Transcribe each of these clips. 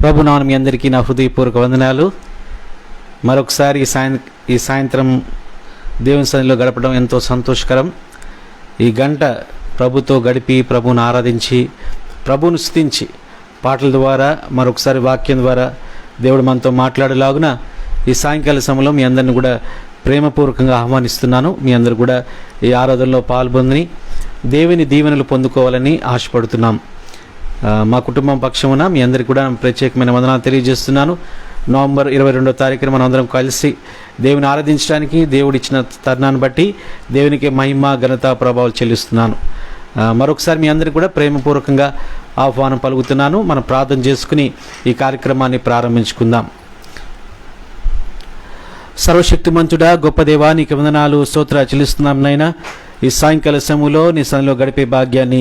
ప్రభునామం మీ అందరికీ నా హృదయపూర్వక వందనాలు. మరొకసారి ఈ సాయంత్రం దేవుని సన్నిధిలో గడపడం ఎంతో సంతోషకరం. ఈ గంట ప్రభుతో గడిపి ప్రభువును ఆరాధించి ప్రభువును స్తుతించి పాటల ద్వారా మరొకసారి వాక్యం ద్వారా దేవుడు మనతో మాట్లాడేలాగున ఈ సాయంకాల సమయంలో మీ అందరిని కూడా ప్రేమపూర్వకంగా ఆహ్వానిస్తున్నాను. మీ అందరూ కూడా ఈ ఆరాధనలో పాల్గొని దేవుని దీవెనలు పొందుకోవాలని ఆశపడుతున్నాం. మా కుటుంబం పక్షమున మీ అందరికీ కూడా ప్రత్యేకమైన వందనాలు తెలియజేస్తున్నాను. నవంబర్ 22వ తారీఖున మనం అందరం కలిసి దేవుని ఆరాధించడానికి దేవుడిచ్చిన తరుణాన్ని బట్టి దేవునికి మహిమ ఘనత ప్రభావాలు చెల్లిస్తున్నాను. మరొకసారి మీ అందరికీ కూడా ప్రేమపూర్వకంగా ఆహ్వానం పలుకుతున్నాను. మనం ప్రార్థన చేసుకుని ఈ కార్యక్రమాన్ని ప్రారంభించుకుందాం. సర్వశక్తిమంతుడా, గొప్ప దేవా, నీకు వందనాలు స్తోత్రాలు చెల్లిస్తున్నాం నాయనా. ఈ సాయంకాల సమయంలో నీ సన్నిధిలో గడిపే భాగ్యాన్ని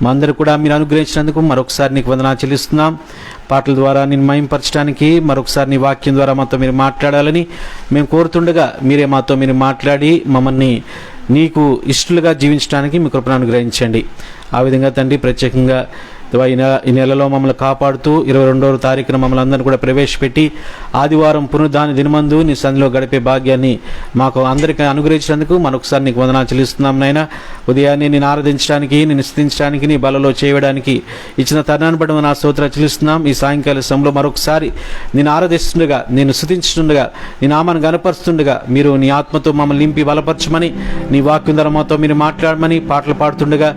మా అందరూ కూడా మీరు అనుగ్రహించినందుకు మరొకసారి నీకు వందనాలు చెల్లిస్తున్నాం. పాటల ద్వారా నేను మహింపరచడానికి మరొకసారి నీ వాక్యం ద్వారా మాతో మీరు మాట్లాడాలని మేము కోరుతుండగా మీరే మాతో మీరు మాట్లాడి మమ్మల్ని నీకు ఇష్టలుగా జీవించడానికి మీ కృపను అనుగ్రహించండి. ఆ విధంగా తండ్రి ప్రత్యేకంగా ఈ నెలలో మమ్మల్ని కాపాడుతూ 22వ తారీఖున మమ్మల్ని అందరినీ కూడా ప్రవేశపెట్టి ఆదివారం పునరుద్ధాన దినమందు నీ సన్నిధిలో గడిపే భాగ్యాన్ని మాకు అందరికీ అనుగ్రహించినందుకు మరొకసారి నీకు వందనాలు చెల్లిస్తున్నాం నాయన. ఉదయాన్నే నేను ఆరాధించడానికి, నేను స్తుతించడానికి, నీ బలలో చేయడానికి ఇచ్చిన తరుణాన్ని బట్టి నా స్తోత్రాలు చెల్లిస్తున్నాం. ఈ సాయంకాల సమయంలో మరొకసారి నేను ఆరాధిస్తుండగా, నేను స్తుతించుతుండగా, నీ నామాన్ని గణపరుస్తుండగా మీరు నీ ఆత్మతో మమ్మల్ని నింపి బలపరచమని, నీ వాక్యం ద్వారా మాతో మీరు మాట్లాడమని, పాటలు పాడుతుండగా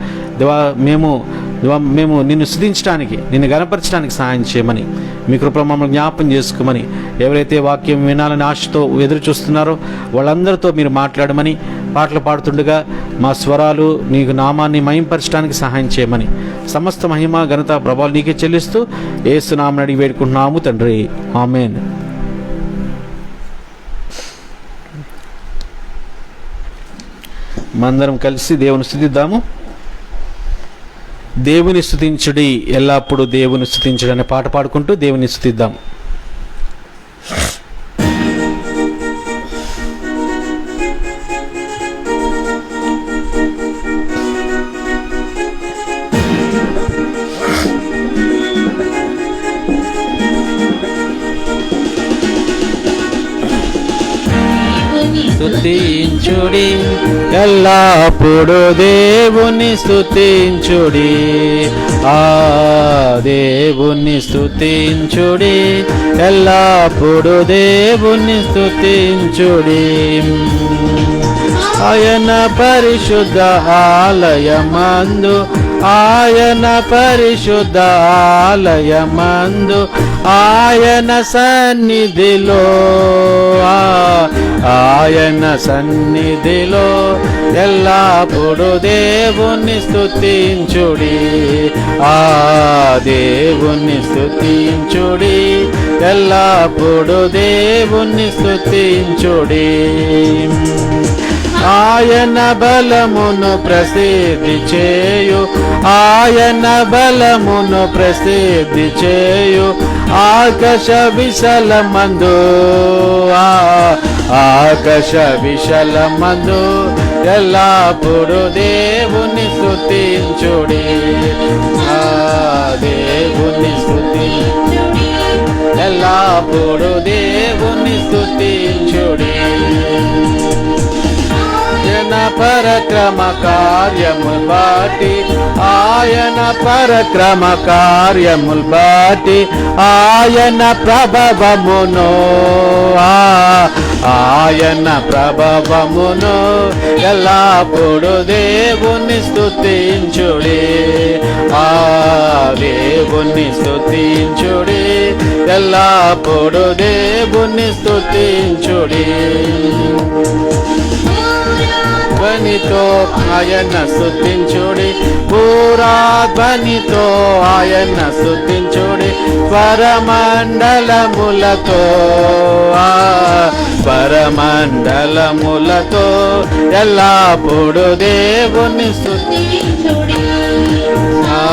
మేము నిన్ను స్తుతించడానికి, నిన్ను గణపరచడానికి సహాయం చేయమని, మీ కృపలో మమ్మల్ని జ్ఞాపం చేసుకోమని, ఎవరైతే వాక్యం వినాలని ఆశతో ఎదురు చూస్తున్నారో వాళ్ళందరితో మీరు మాట్లాడమని, పాటలు పాడుతుండగా మా స్వరాలు నీకు నామాన్ని మహింపరచడానికి సహాయం చేయమని, సమస్త మహిమ ఘనత ప్రభావాలు నీకే చెల్లిస్తూ యేసు నామమున అడిగి వేడుకుంటున్నాము తండ్రి, ఆమేన్. మందరం కలిసి దేవుని స్తుతిద్దాము. దేవుని స్తుతించుడి, ఎల్లప్పుడూ దేవుని స్తుతించుడి అనే పాట పాడుకుంటూ దేవుని స్తుతిద్దాం. స్తుతించుడి, ఎల్లప్పుడు దేవుని స్తుతించుడి, ఆ దేవుని స్తుతించుడి, ఎల్లప్పుడు దేవుని స్తుతించుడి. ఆయన పరిశుద్ధ ఆలయమందు, ఆయన పరిశుద్ధ ఆలయమందు, ఆయన సన్నిధిలో, ఆయన సన్నిధిలో ఎల్లప్పుడు దేవుని స్తుతించుడి, ఆ దేవుని స్తుతించుడి, ఎల్లప్పుడు దేవుని స్తుతించుడి. ఆయన బలమును ప్రసిద్ధి చేయు, ఆయన బలమును ప్రసిద్ధి చేయు, ఆకాశ విశాలమందు, ఆకాశ విశాలమందు ఎల్లప్పుడు దేవుని స్తుతించుడి, ఆ దేవుని స్తుతించుడి, ఎల్లప్పుడు దేవుని స్తుతించుడి. ఆయన పరక్రమ కార్యముల్ బాటి, ఆయన పరక్రమ కార్యముల్ బాటి, ఆయన ప్రభవమును, ఆయన ప్రభవమును ఎల్లప్పుడు దేవుని స్తుతించుడి, ఆ దేవుని స్తుతించుడి, ఎల్లప్పుడు దేవుని స్తుతించుడి. ధ్వనితో ఆయన స్తుతించుడి, పూరాధ్వనితో ఆయన స్తుతించుడి, పరమండలములతో, పరమండలములతో ఎల్లప్పుడు దేవుని స్తుతించుడి, ఆ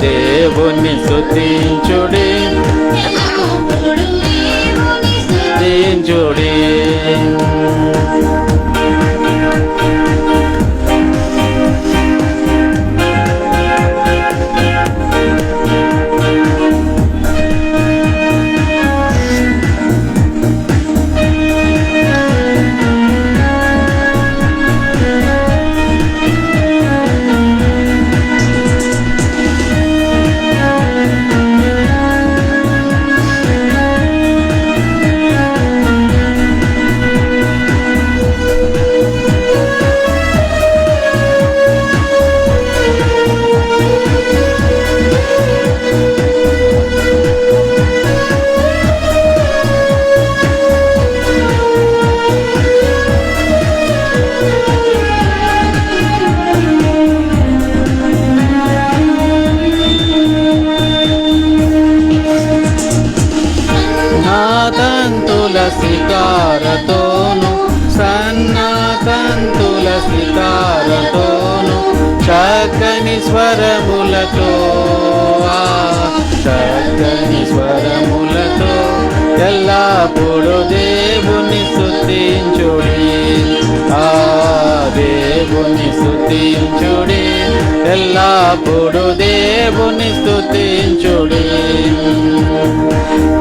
దేవుని స్తుతించుడి, స్తుతించుడి. తంతుల సితారతోను సన్న తంతుల సితారతోను చక్కని స్వరములతో చక్కని స్వరములతో ఎల్లప్పుడు దేవుని స్తుతించుడి ఆ దేవుని స్తుతించుడి ఎల్లప్పుడు దేవుని స్తుతించుడి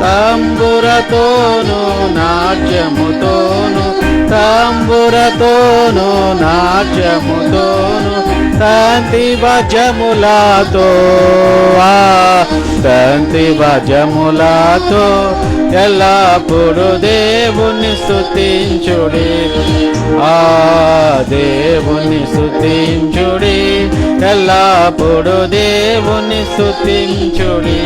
తంబురతోను నాట్యముతోను తంబురతోను నాట్యముతోను తంతి భజములతో తంతి భజములతో ఎల్లప్పుడు దేవుని స్తుతించుడి ఆ దేవుని స్తుతించుడి ఎల్లప్పుడు దేవుని స్తుతించుడి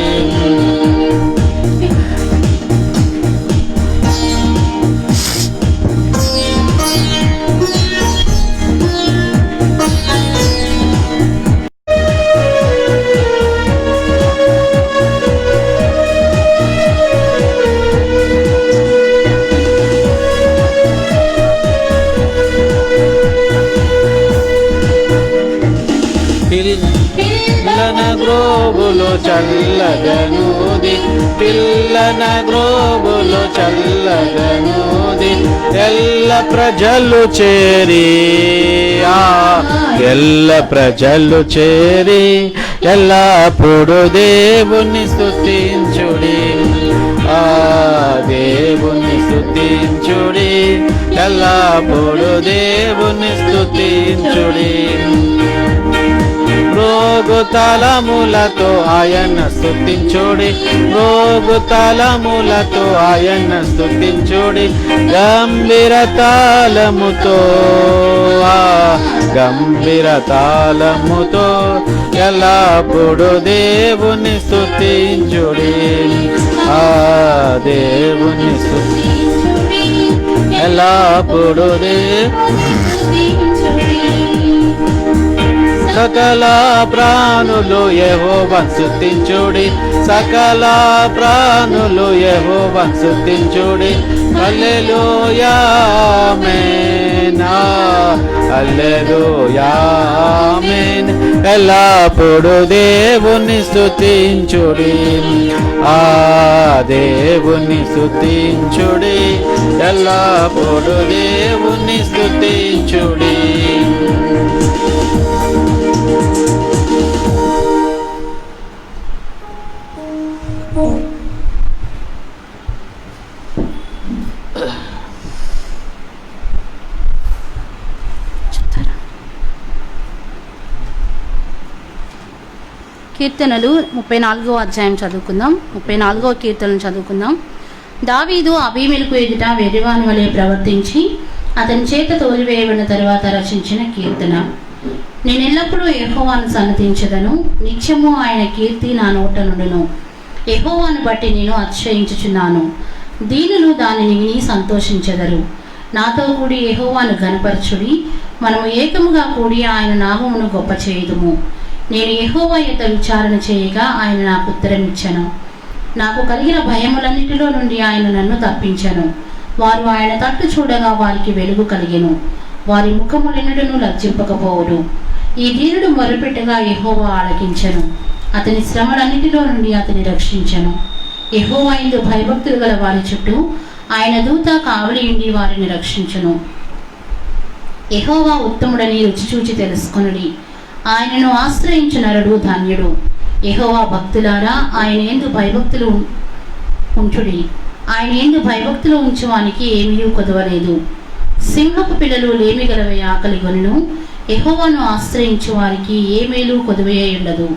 పిల్లన గ్రోబులు చల్లగనూది పిల్లన గ్రోబులు చల్లగనూది ఎల్ల ప్రజలు చేరి ఎల్ల ప్రజలు చేరి ఎల్లప్పుడు దేవుని స్తుతించుడి ఆ దేవుని స్తుతించుడి ఎల్లప్పుడు దేవుని స్తుతించుడి రోగు తలములతో ఆయన స్తుతించుడి రోగు తలములతో ఆయన స్తుతించుడి గంభీర తాళముతో గంభీర తాళముతో ఎల్లప్పుడు దేవుని స్తుతించుడి ఆ దేవుని స్తుతించుడి ఎల్లప్పుడు సకల ప్రాణులు యెహోవాను స్తుతించుడి సకల ప్రాణులు యెహోవాను స్తుతించుడి హల్లెలూయా ఆమేన్ హల్లెలూయా ఆమేన్ ఎల్లప్పుడు దేవుని స్తుతించుడి ఆ దేవుని స్తుతించుడి ఎల్లప్పుడు దేవుని స్తుతించుడి కీర్తనలు 34వ అధ్యాయం చదువుకుందాం. 34వ కీర్తనలు చదువుకుందాం. దావీదు అబీమెలెకు ఎదుట వెర్రివాని వలె ప్రవర్తించి అతని చేత తోలివేయబడిన తరువాత రచించిన కీర్తన. నేను ఎల్లప్పుడూ యెహోవాను సన్నతించెదను, నిత్యము ఆయన కీర్తి నా నోట నుండును. యెహోవాను బట్టి నేను అతిశయించుచున్నాను, దీనులు దానిని విని సంతోషించెదరు. నాతో కూడి యెహోవాను ఘనపరచుడి, మనము ఏకముగా కూడి ఆయన నామమును గొప్ప చేయుదుము. నేను యెహోవా యొద్ద విచారణ చేయగా ఆయన నాకు ఉత్తరమిచ్చెను. నాకు కలిగిన భయములన్నిటిలో నుండి ఆయన నన్ను తప్పించెను. వారు ఆయన తట్టు చూడగా వారికి వెలుగు కలిగెను, వారి ముఖములెన్నడూ లజ్జింపకపోవును. ఈ దీనుడు మొరపెట్టగా యెహోవా ఆలకించెను, అతని శ్రమలన్నిటిలో నుండి అతని రక్షించెను. యెహోవా యందు భయభక్తులు గల వారి చుట్టూ ఆయన దూత కావలి ఉండి వారిని రక్షించెను. యెహోవా ఉత్తముడని రుచిచూచి తెలుసుకొనుడి, ఆయనను ఆశ్రయించు నరుడు ధన్యుడు. యెహోవా భక్తులారా, ఆయన యందు భయభక్తులు ఉంచుడి. ఆయన యందు భయభక్తులు ఉంచువానికి ఏమీ కొదవలేదు. సింహపు పిల్లలు లేమిగలవే ఆకలి గొనును, యెహోవాను ఆశ్రయించు వారికి ఏ మేలు కొదువయ్య ఉండదు.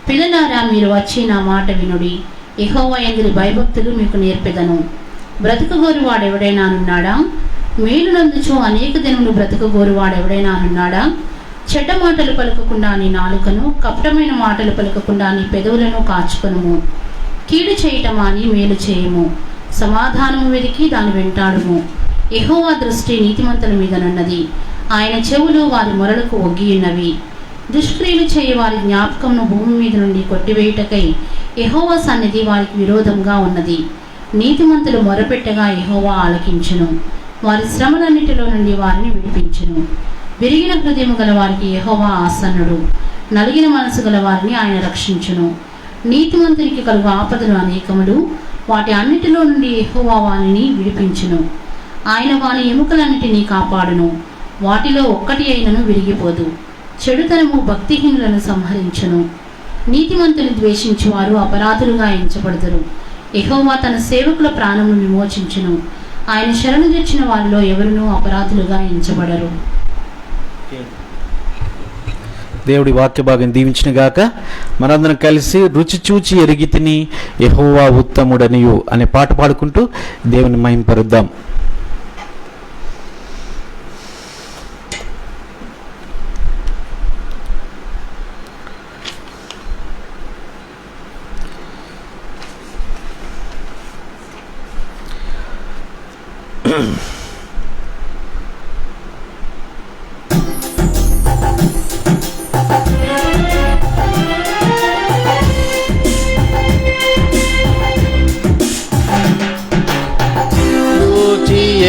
పిల్లలారా, మీరు వచ్చి నా మాట వినుడి, యెహోవా యందు భయభక్తులు మీకు నేర్పెదను. బ్రతుకుగోరు వాడెవడైనా అనున్నాడా? మేలునందుచు అనేక దినములు బ్రతుకుగోరు వాడెవడైనా అనున్నాడా? చెడ్డ మాటలు పలుకకుండా నీ నాలుకను, కపటమైన మాటలు పలుకకుండా నీ పెదవులను కాచుకొనుము. కీడు చేయటమా అని మేలు చేయము, సమాధానము వెదికి దాని వెంటాడుము. యెహోవా దృష్టి నీతిమంతుల మీదనున్నది, ఆయన చెవులు వారి మొరలకు ఒగ్గియున్నవి. దుష్క్రియలు చేయ వారి జ్ఞాపకమును భూమి మీద నుండి కొట్టివేయుటకై యెహోవా సన్నిధి వారికి విరోధంగా ఉన్నది. నీతిమంతులు మొరపెట్టగా యెహోవా ఆలకించును. వారి శ్రమలన్నిటిలో నుండి వారిని విడిపించును. విరిగిన హృదయము గల వారికి యెహోవా ఆసన్నుడు. నలిగిన మనసు గల వారిని ఆయన రక్షించును. నీతిమంతునికి కలుగు ఆపదలు అనేకములు, వాటి అన్నిటిలో నుండి యెహోవా వానిని విడిపించును. ఆయన వాని ఎముకలన్నిటినీ కాపాడును, వాటిలో ఒక్కటి అయినను విరిగిపోదు. చెడుతనము భక్తిహీనులను సంహరించును. నీతిమంతుని ద్వేషించువారు అపరాధులుగా ఎంచబడుదురు. యెహోవా తన సేవకుల ప్రాణమును విమోచించును. ఆయన శరణు తెచ్చిన వారిలో ఎవరునూ అపరాధులుగా ఎంచబడరు. దేవుడి వాక్య భాగం దీవించిన గాక. మనందరం కలిసి రుచి చూచి ఎరిగి తిని యెహోవా ఉత్తముడనియు అనే పాట పాడుకుంటూ దేవుని మహింపరుద్దాం.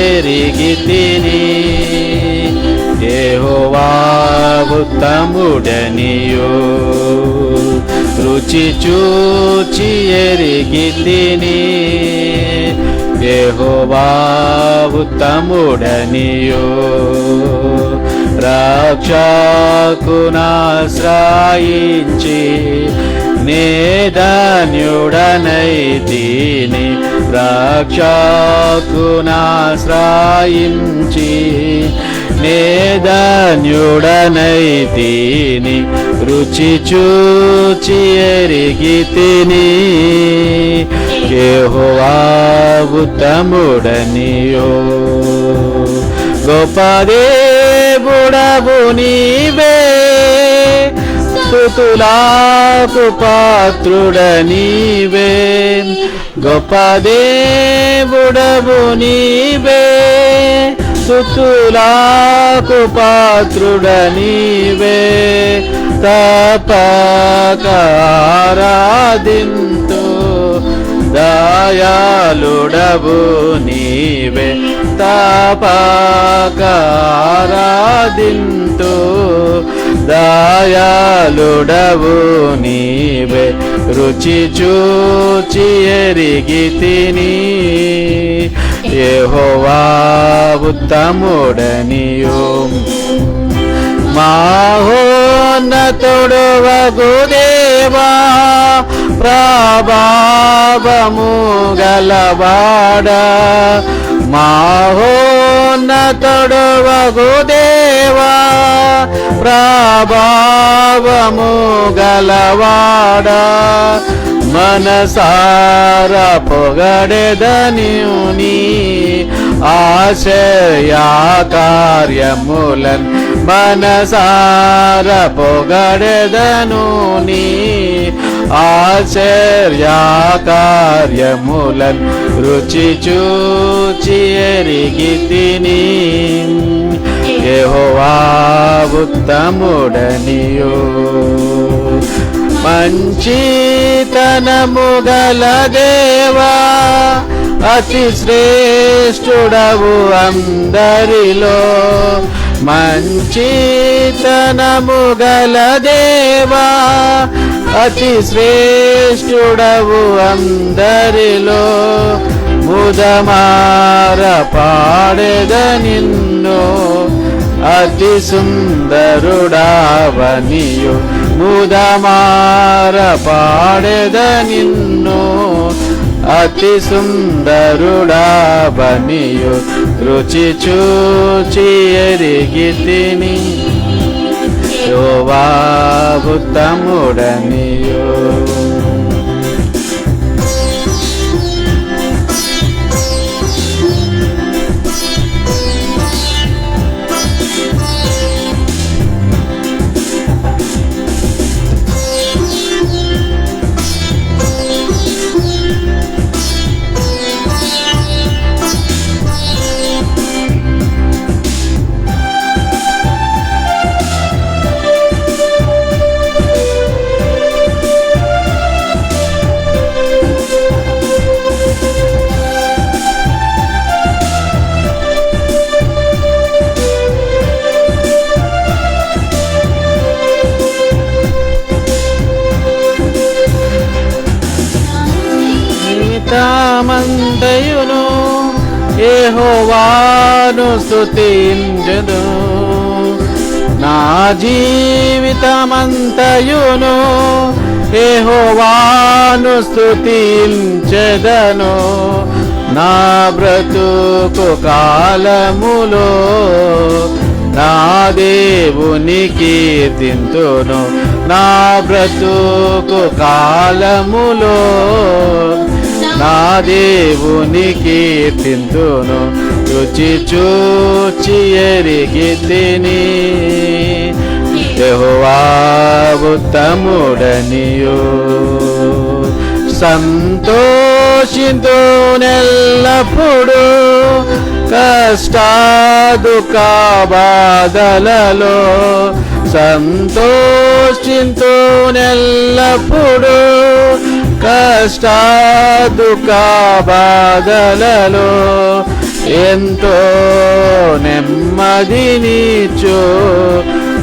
ఎరిగితిని యెహోవా ఉత్తముడనియు రుచి చూచి ఎరిగితిని యెహోవా ఉత్తముడనియు రక్షకునాశ్రయించి నేధన్యుడనైతిని రక్షకునాశ్రయించి నేధన్యుడనైతిని రుచి చూచి ఎరిగితిని యెహోవా ఉత్తముడనియు గొప్ప దేవుడవు నీవే స్తుతులకు పాత్రుడనీవే గొప్ప దేవుడవు నీవే స్తుతులకు పాత్రుడనీవే తపక ఆరాధింతు దయాళుడవు నీవే తపక ఆరాధింతు దయాళుడవు నీవే రుచి చూచి ఎరిగితిని యెహోవా ఉత్తముడనియు మహోన్నతుడు వగు దేవా ప్రభావము గలవాడా మహోన్నతుడు వగు దేవా ప్రభావము గలవాడా మనసార పొగడెదనియు నీ ఆశయ కార్యములన్ మనసార పొగడెదను నీ ఆశ్చర్య కార్యములన్ రుచి చూచి ఎరిగితిని యెహోవా ఉత్తముడనియు మంచితనము గల దేవా అతి శ్రేష్ఠుడవు అందరిలో మంచితనము గల దేవా అతి శ్రేష్ఠుడవు అందరిలో ముదమార పాడెద నిన్ను అతి సుందరుడావనియు ముదమార పాడెద నిన్ను అతి సుందరుడావనియు రుచి చూచి ఎరిగితిని యెహోవా ఉత్తముడనియు జీవితమంతయును యెహోవాను స్తుతించెదను. నా జీవితమంతయును యెహోవాను స్తుతించెదను. నా బ్రతుకు కాలములో నా దేవుని కీర్తింతును. నా బ్రతుకు కాలములో నా దేవుని కీర్తింతును. రుచి చూచి ఎరిగితిని యెహోవా ఉత్తముడనియు. సంతోషింతు నెల్లప్పుడు కష్టాదుఃఖ బాధలలో. సంతోషింతు నెల్లప్పుడు కష్టాదుఃఖ బాధలలో. ఎంతో నెమ్మదినిచ్చు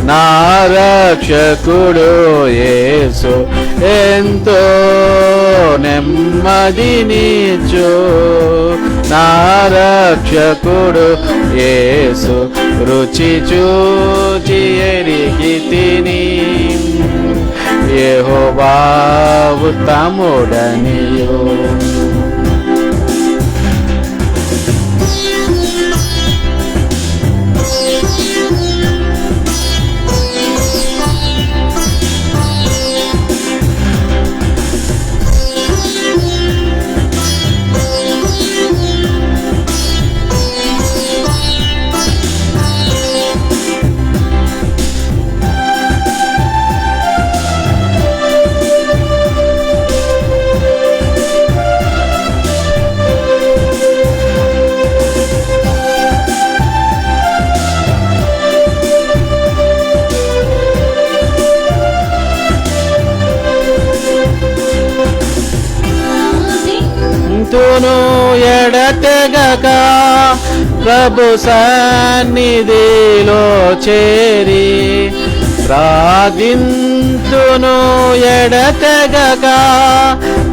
నా రక్షకుడు యేసు. ఎంతో నెమ్మదినిచ్చు నా రక్షకుడు యేసు. రుచి చూచి ఎరిగితిని యెహోవా ఉత్తముడనియు. తును ఎడతెగక ప్రభు సన్నిధిలో చేరి ప్రార్థింతును. ఎడతెగక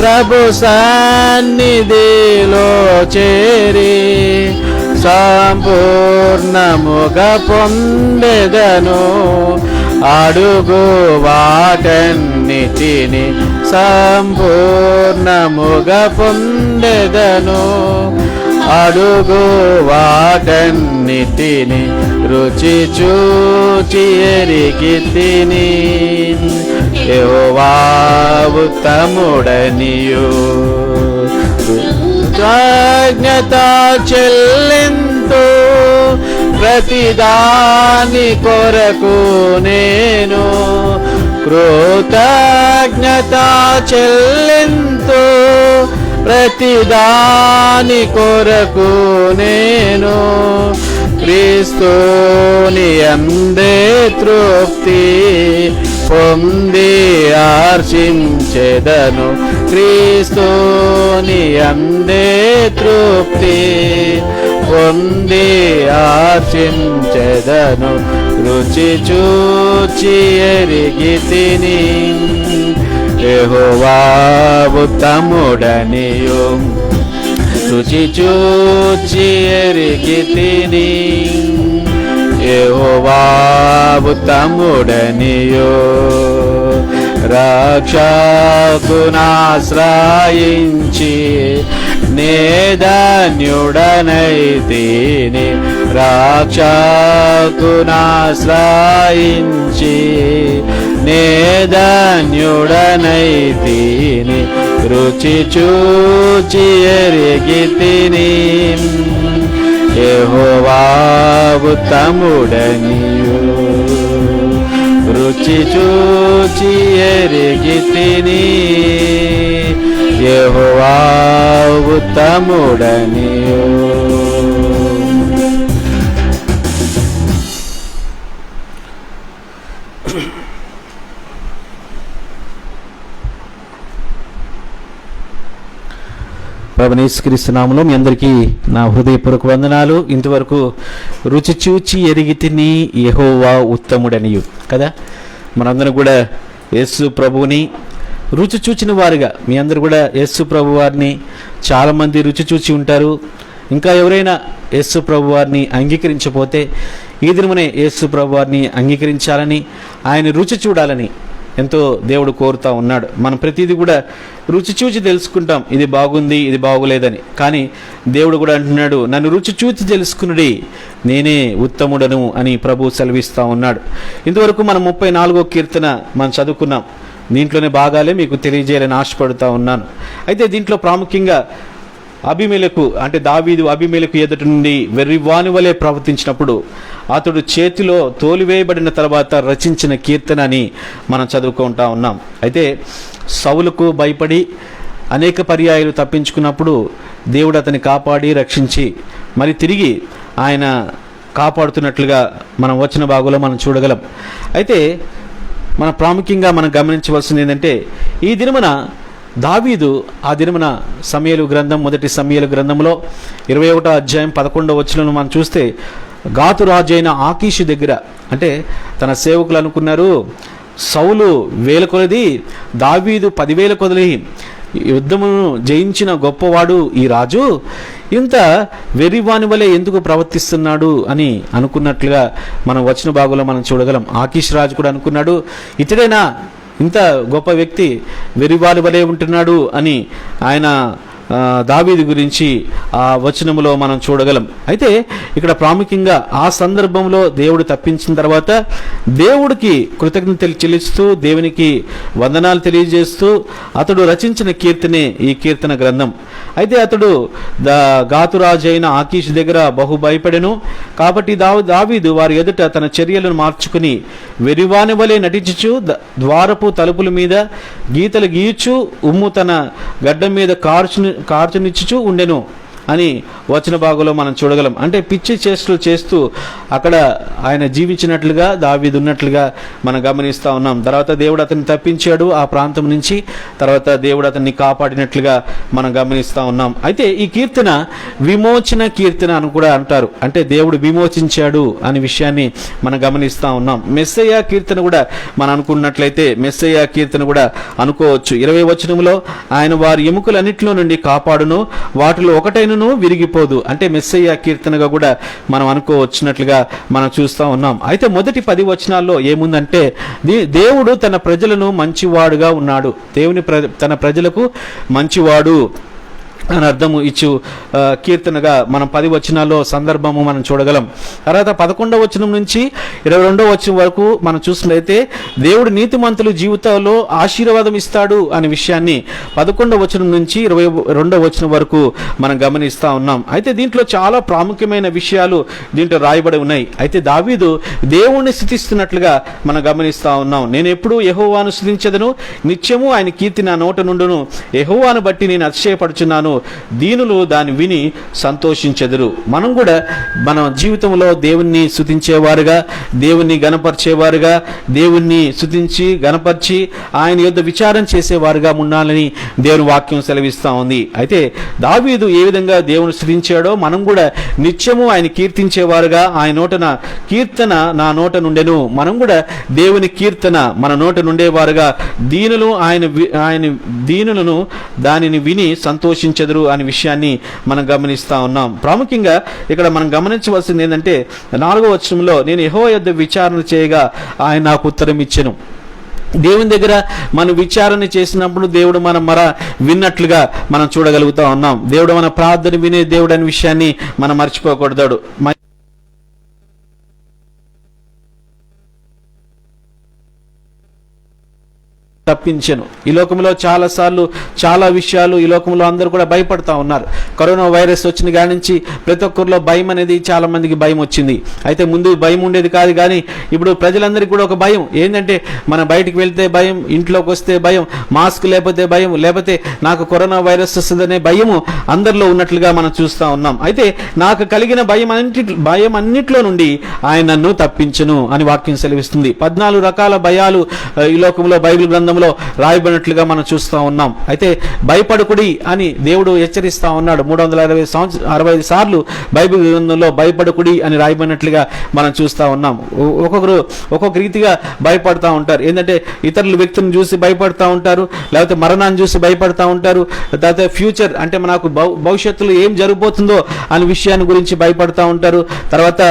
ప్రభు సన్నిధిలో చేరి సంపూర్ణముగా పొందెదను. అడుగు వాటన్నిటిని సంపూర్ణముగా పొందెదను. అడుగు వాటన్నిటిని రుచి చూచి ఎరిగితిని యెహోవా ఉత్తముడనియు. కృతజ్ఞత చెల్లింతు ప్రతిదాని కొరకు నేను. కృతజ్ఞత చెల్లింతు ప్రతిదాని కొరకు నేను. క్రీస్తుని అందే తృప్తి పొంది ఆర్చించెదను. క్రీస్తుని అందే తృప్తి పొంది ఆర్చించెదను. రుచి చూచి ఎరిగితిని యెహోవా ఉత్తముడనియు. రుచి చూచి ఎరిగితిని యెహోవా ఉత్తముడనియు. రక్షకునాశ్రయించి నేధన్యుడనైతిని. రక్షకునాశ్రయించి నేధన్యుడనైతిని. రుచి చూచి ఎరిగితిని యెహోవా ఉత్తముడనియు. రుచి చూచి ఎరిగితిని యెహోవా ఉత్తముడనియు. ప్రభువైన యేసుక్రీస్తు నామములో మీ అందరికీ నా హృదయపూర్వక వందనాలు. ఇంతవరకు రుచి చూచి ఎరిగితిని యెహోవా ఉత్తముడనియు కదా. మనందరం కూడా యేసు ప్రభువుని రుచి చూచిన వారుగా మీ అందరూ కూడా యేసు ప్రభు వారిని చాలామంది రుచి చూచి ఉంటారు. ఇంకా ఎవరైనా యేసు ప్రభు వారిని అంగీకరించకపోతే ఈ దినమనే యేసు ప్రభు వారిని అంగీకరించాలని, ఆయన రుచి చూడాలని ఎంతో దేవుడు కోరుతూ ఉన్నాడు. మనం ప్రతిదీ కూడా రుచి చూచి తెలుసుకుంటాం, ఇది బాగుంది ఇది బాగోలేదని. కానీ దేవుడు కూడా అంటున్నాడు, నన్ను రుచి చూచి తెలుసుకునుడి, నేనే ఉత్తముడను అని ప్రభు సెలవిస్తూ ఉన్నాడు. ఇంతవరకు మనం 34వ కీర్తన మనం చదువుకున్నాం. దీంట్లోనే భాగాలే మీకు తెలియజేయాలని ఆశపడుతూ ఉన్నాను. అయితే దీంట్లో ప్రాముఖ్యంగా అబీమెలెకు అంటే దావీదు అబీమెలెకు ఎదుటి నుండి వెర్రివాని వలె ప్రవర్తించినప్పుడు అతడు చేతిలో తోలివేయబడిన తర్వాత రచించిన కీర్తన అని మనం చదువుకుంటా ఉన్నాం. అయితే సౌలుకు భయపడి అనేక పర్యాయాలు తప్పించుకున్నప్పుడు దేవుడు అతన్ని కాపాడి రక్షించి మరి తిరిగి ఆయన కాపాడుతున్నట్లుగా మనం వచ్చిన భాగంలో మనం చూడగలం. అయితే మన ప్రాముఖ్యంగా మనం గమనించవలసింది ఏంటంటే, ఈ దినమున దావీదు ఆ దినమున సమూయేలు గ్రంథం, మొదటి సమూయేలు గ్రంథంలో 21వ అధ్యాయం 11వ వచనం మనం చూస్తే, గాతు రాజు అయిన ఆకీషు దగ్గర, అంటే తన సేవకులు అనుకున్నారు సౌలు 1000 కొలది, దావీదు 10,000 కొలది యుద్ధమును జయించిన గొప్పవాడు ఈ రాజు, ఇంత వెర్రివాని వలె ఎందుకు ప్రవర్తిస్తున్నాడు అని అనుకున్నట్లుగా మనం వచ్చిన భాగంలో మనం చూడగలం. ఆకీష్ రాజు కూడా అనుకున్నాడు, ఇతడేనా ఇంత గొప్ప వ్యక్తి, వెర్రివాని వలె ఉంటున్నాడు అని ఆయన దావీదు గురించి ఆ వచనములో మనం చూడగలం. అయితే ఇక్కడ ప్రాముఖ్యంగా ఆ సందర్భంలో దేవుడు తప్పించిన తర్వాత దేవుడికి కృతజ్ఞతలు చెల్లిస్తూ దేవునికి వందనాలు తెలియజేస్తూ అతడు రచించిన కీర్తనే ఈ కీర్తన గ్రంథం. అయితే అతడు గాతురాజు అయిన ఆకీష్ దగ్గర బహు భయపడెను. కాబట్టి దావీదు వారి ఎదుట తన చర్యలను మార్చుకుని వెర్రివాని వలె నటించుచు ద్వారపు తలుపుల మీద గీతలు గీయచ్చు, ఉమ్ము తన గడ్డం మీద కార్చునిచ్చుచూ ఉండెను అని వచన భాగంలో మనం చూడగలం. అంటే పిచ్చి చేష్టలు చేస్తూ అక్కడ ఆయన జీవించినట్లుగా దావీదు ఉన్నట్లుగా మనం గమనిస్తూ ఉన్నాం. తర్వాత దేవుడు అతన్ని తప్పించాడు ఆ ప్రాంతం నుంచి, తర్వాత దేవుడు అతన్ని కాపాడినట్లుగా మనం గమనిస్తూ ఉన్నాం. అయితే ఈ కీర్తన విమోచన కీర్తన అని కూడా అంటారు, అంటే దేవుడు విమోచించాడు అనే విషయాన్ని మనం గమనిస్తూ ఉన్నాం. మెస్సయ్య కీర్తన కూడా మనం అనుకున్నట్లయితే మెస్సయ్య కీర్తన కూడా అనుకోవచ్చు. 20వ వచనంలో ఆయన వారి ఎముకలన్నిటిలో నుండి కాపాడును, వాటిలో ఒకటైన విరిగిపోదు, అంటే మెస్సయ్య కీర్తనగా కూడా మనం అనుకోవచ్చినట్లుగా మనం చూస్తూ ఉన్నాం. అయితే మొదటి 10 వచనాల్లో ఏముందంటే, దేవుడు తన ప్రజలను మంచివాడుగా ఉన్నాడు, తన ప్రజలకు మంచివాడు అని అర్థము ఇచ్చు కీర్తనగా మనం 10 వచనాల్లో సందర్భము మనం చూడగలం. తర్వాత 11వ వచనం నుంచి 22వ వచనం వరకు మనం చూసినట్లయితే దేవుడు నీతిమంతుల జీవితాల్లో ఆశీర్వాదం ఇస్తాడు అనే విషయాన్ని 11వ వచనం నుంచి 22వ వచనం వరకు మనం గమనిస్తూ ఉన్నాం. అయితే దీంట్లో చాలా ప్రాముఖ్యమైన విషయాలు దీంట్లో రాయబడి ఉన్నాయి. అయితే దావీదు దేవుణ్ణి స్తుతిస్తున్నట్లుగా మనం గమనిస్తూ ఉన్నాం. నేను ఎప్పుడూ యెహోవాను స్తుతించెదను, నిత్యము ఆయన కీర్తి నా నోట నుండును, యెహోవాను బట్టి నేను అతిశయపడుచున్నాను, దీనులు దాన్ని విని సంతోషించెదరు. మనం కూడా మన జీవితంలో దేవుణ్ణి స్తుతించేవారుగా, దేవుణ్ణి గణపరిచేవారుగా, దేవుణ్ణి స్తుతించి గణపరిచి ఆయన యొద్ద విచారం చేసేవారుగా ఉండాలని దేవుని వాక్యం సెలవిస్తూ ఉంది. అయితే దావీదు ఏ విధంగా దేవుని స్తుతించాడో మనం కూడా నిత్యము ఆయన కీర్తించేవారుగా, ఆయన నోటన కీర్తన నా నోట నుండెను, మనం కూడా దేవుని కీర్తన మన నోట నుండేవారుగా, ఆయన దీనులను దానిని విని సంతోషించెదరు అనే విషయాన్ని మనం గమనిస్తూ ఉన్నాం. ప్రాముఖ్యంగా ఇక్కడ మనం గమనించవలసింది ఏంటంటే 4వ వచనంలో, నేను యెహోవా యొద్ద విచారణ చేయగా ఆయన నాకు ఉత్తరం ఇచ్చెను. దేవుని దగ్గర మనం విచారణ చేసినప్పుడు దేవుడు మనం విన్నట్లుగా మనం చూడగలుగుతా ఉన్నాం. దేవుడు మన ప్రార్థన వినే దేవుడు అనే విషయాన్ని మనం మర్చిపోకూడదు. తప్పించెను. ఈ లోకంలో చాలాసార్లు చాలా విషయాలు ఈ లోకంలో అందరూ కూడా భయపడతా ఉన్నారు. కరోనా వైరస్ వచ్చిన కాడి నుంచి ప్రతి ఒక్కరిలో భయం అనేది చాలా మందికి భయం వచ్చింది. అయితే ముందు భయం ఉండేది కాదు, కానీ ఇప్పుడు ప్రజలందరికీ కూడా ఒక భయం ఏంటంటే, మనం బయటికి వెళ్తే భయం, ఇంట్లోకి వస్తే భయం, మాస్క్ లేకపోతే భయం, లేకపోతే నాకు కరోనా వైరస్ వస్తుందనే భయము అందరిలో ఉన్నట్లుగా మనం చూస్తూ ఉన్నాం. అయితే నాకు కలిగిన భయం అన్నిట్లో నుండి ఆయన నన్ను తప్పించును అని వాక్యం సెలవిస్తుంది. 14 రకాల భయాలు ఈ లోకంలో బైబిల్ గ్రంథంలో గ్రంథంలో రాయబడినట్లుగా మనం చూస్తూ ఉన్నాం. అయితే భయపడకుడి అని దేవుడు హెచ్చరిస్తా ఉన్నాడు. 365 సార్లు బైబిల్ గ్రంథంలో భయపడకుడి అని రాయబడినట్లుగా మనం చూస్తూ ఉన్నాం. ఒక్కొక్కరు ఒక్కొక్క రీతిగా భయపడతా ఉంటారు. ఏంటంటే ఇతరుల వ్యక్తులను చూసి భయపడతా ఉంటారు, లేకపోతే మరణాన్ని చూసి భయపడతా ఉంటారు, తర్వాత ఫ్యూచర్ అంటే మనకు భవిష్యత్తులో ఏం జరగబోతుందో అనే విషయాన్ని గురించి భయపడతా ఉంటారు. తర్వాత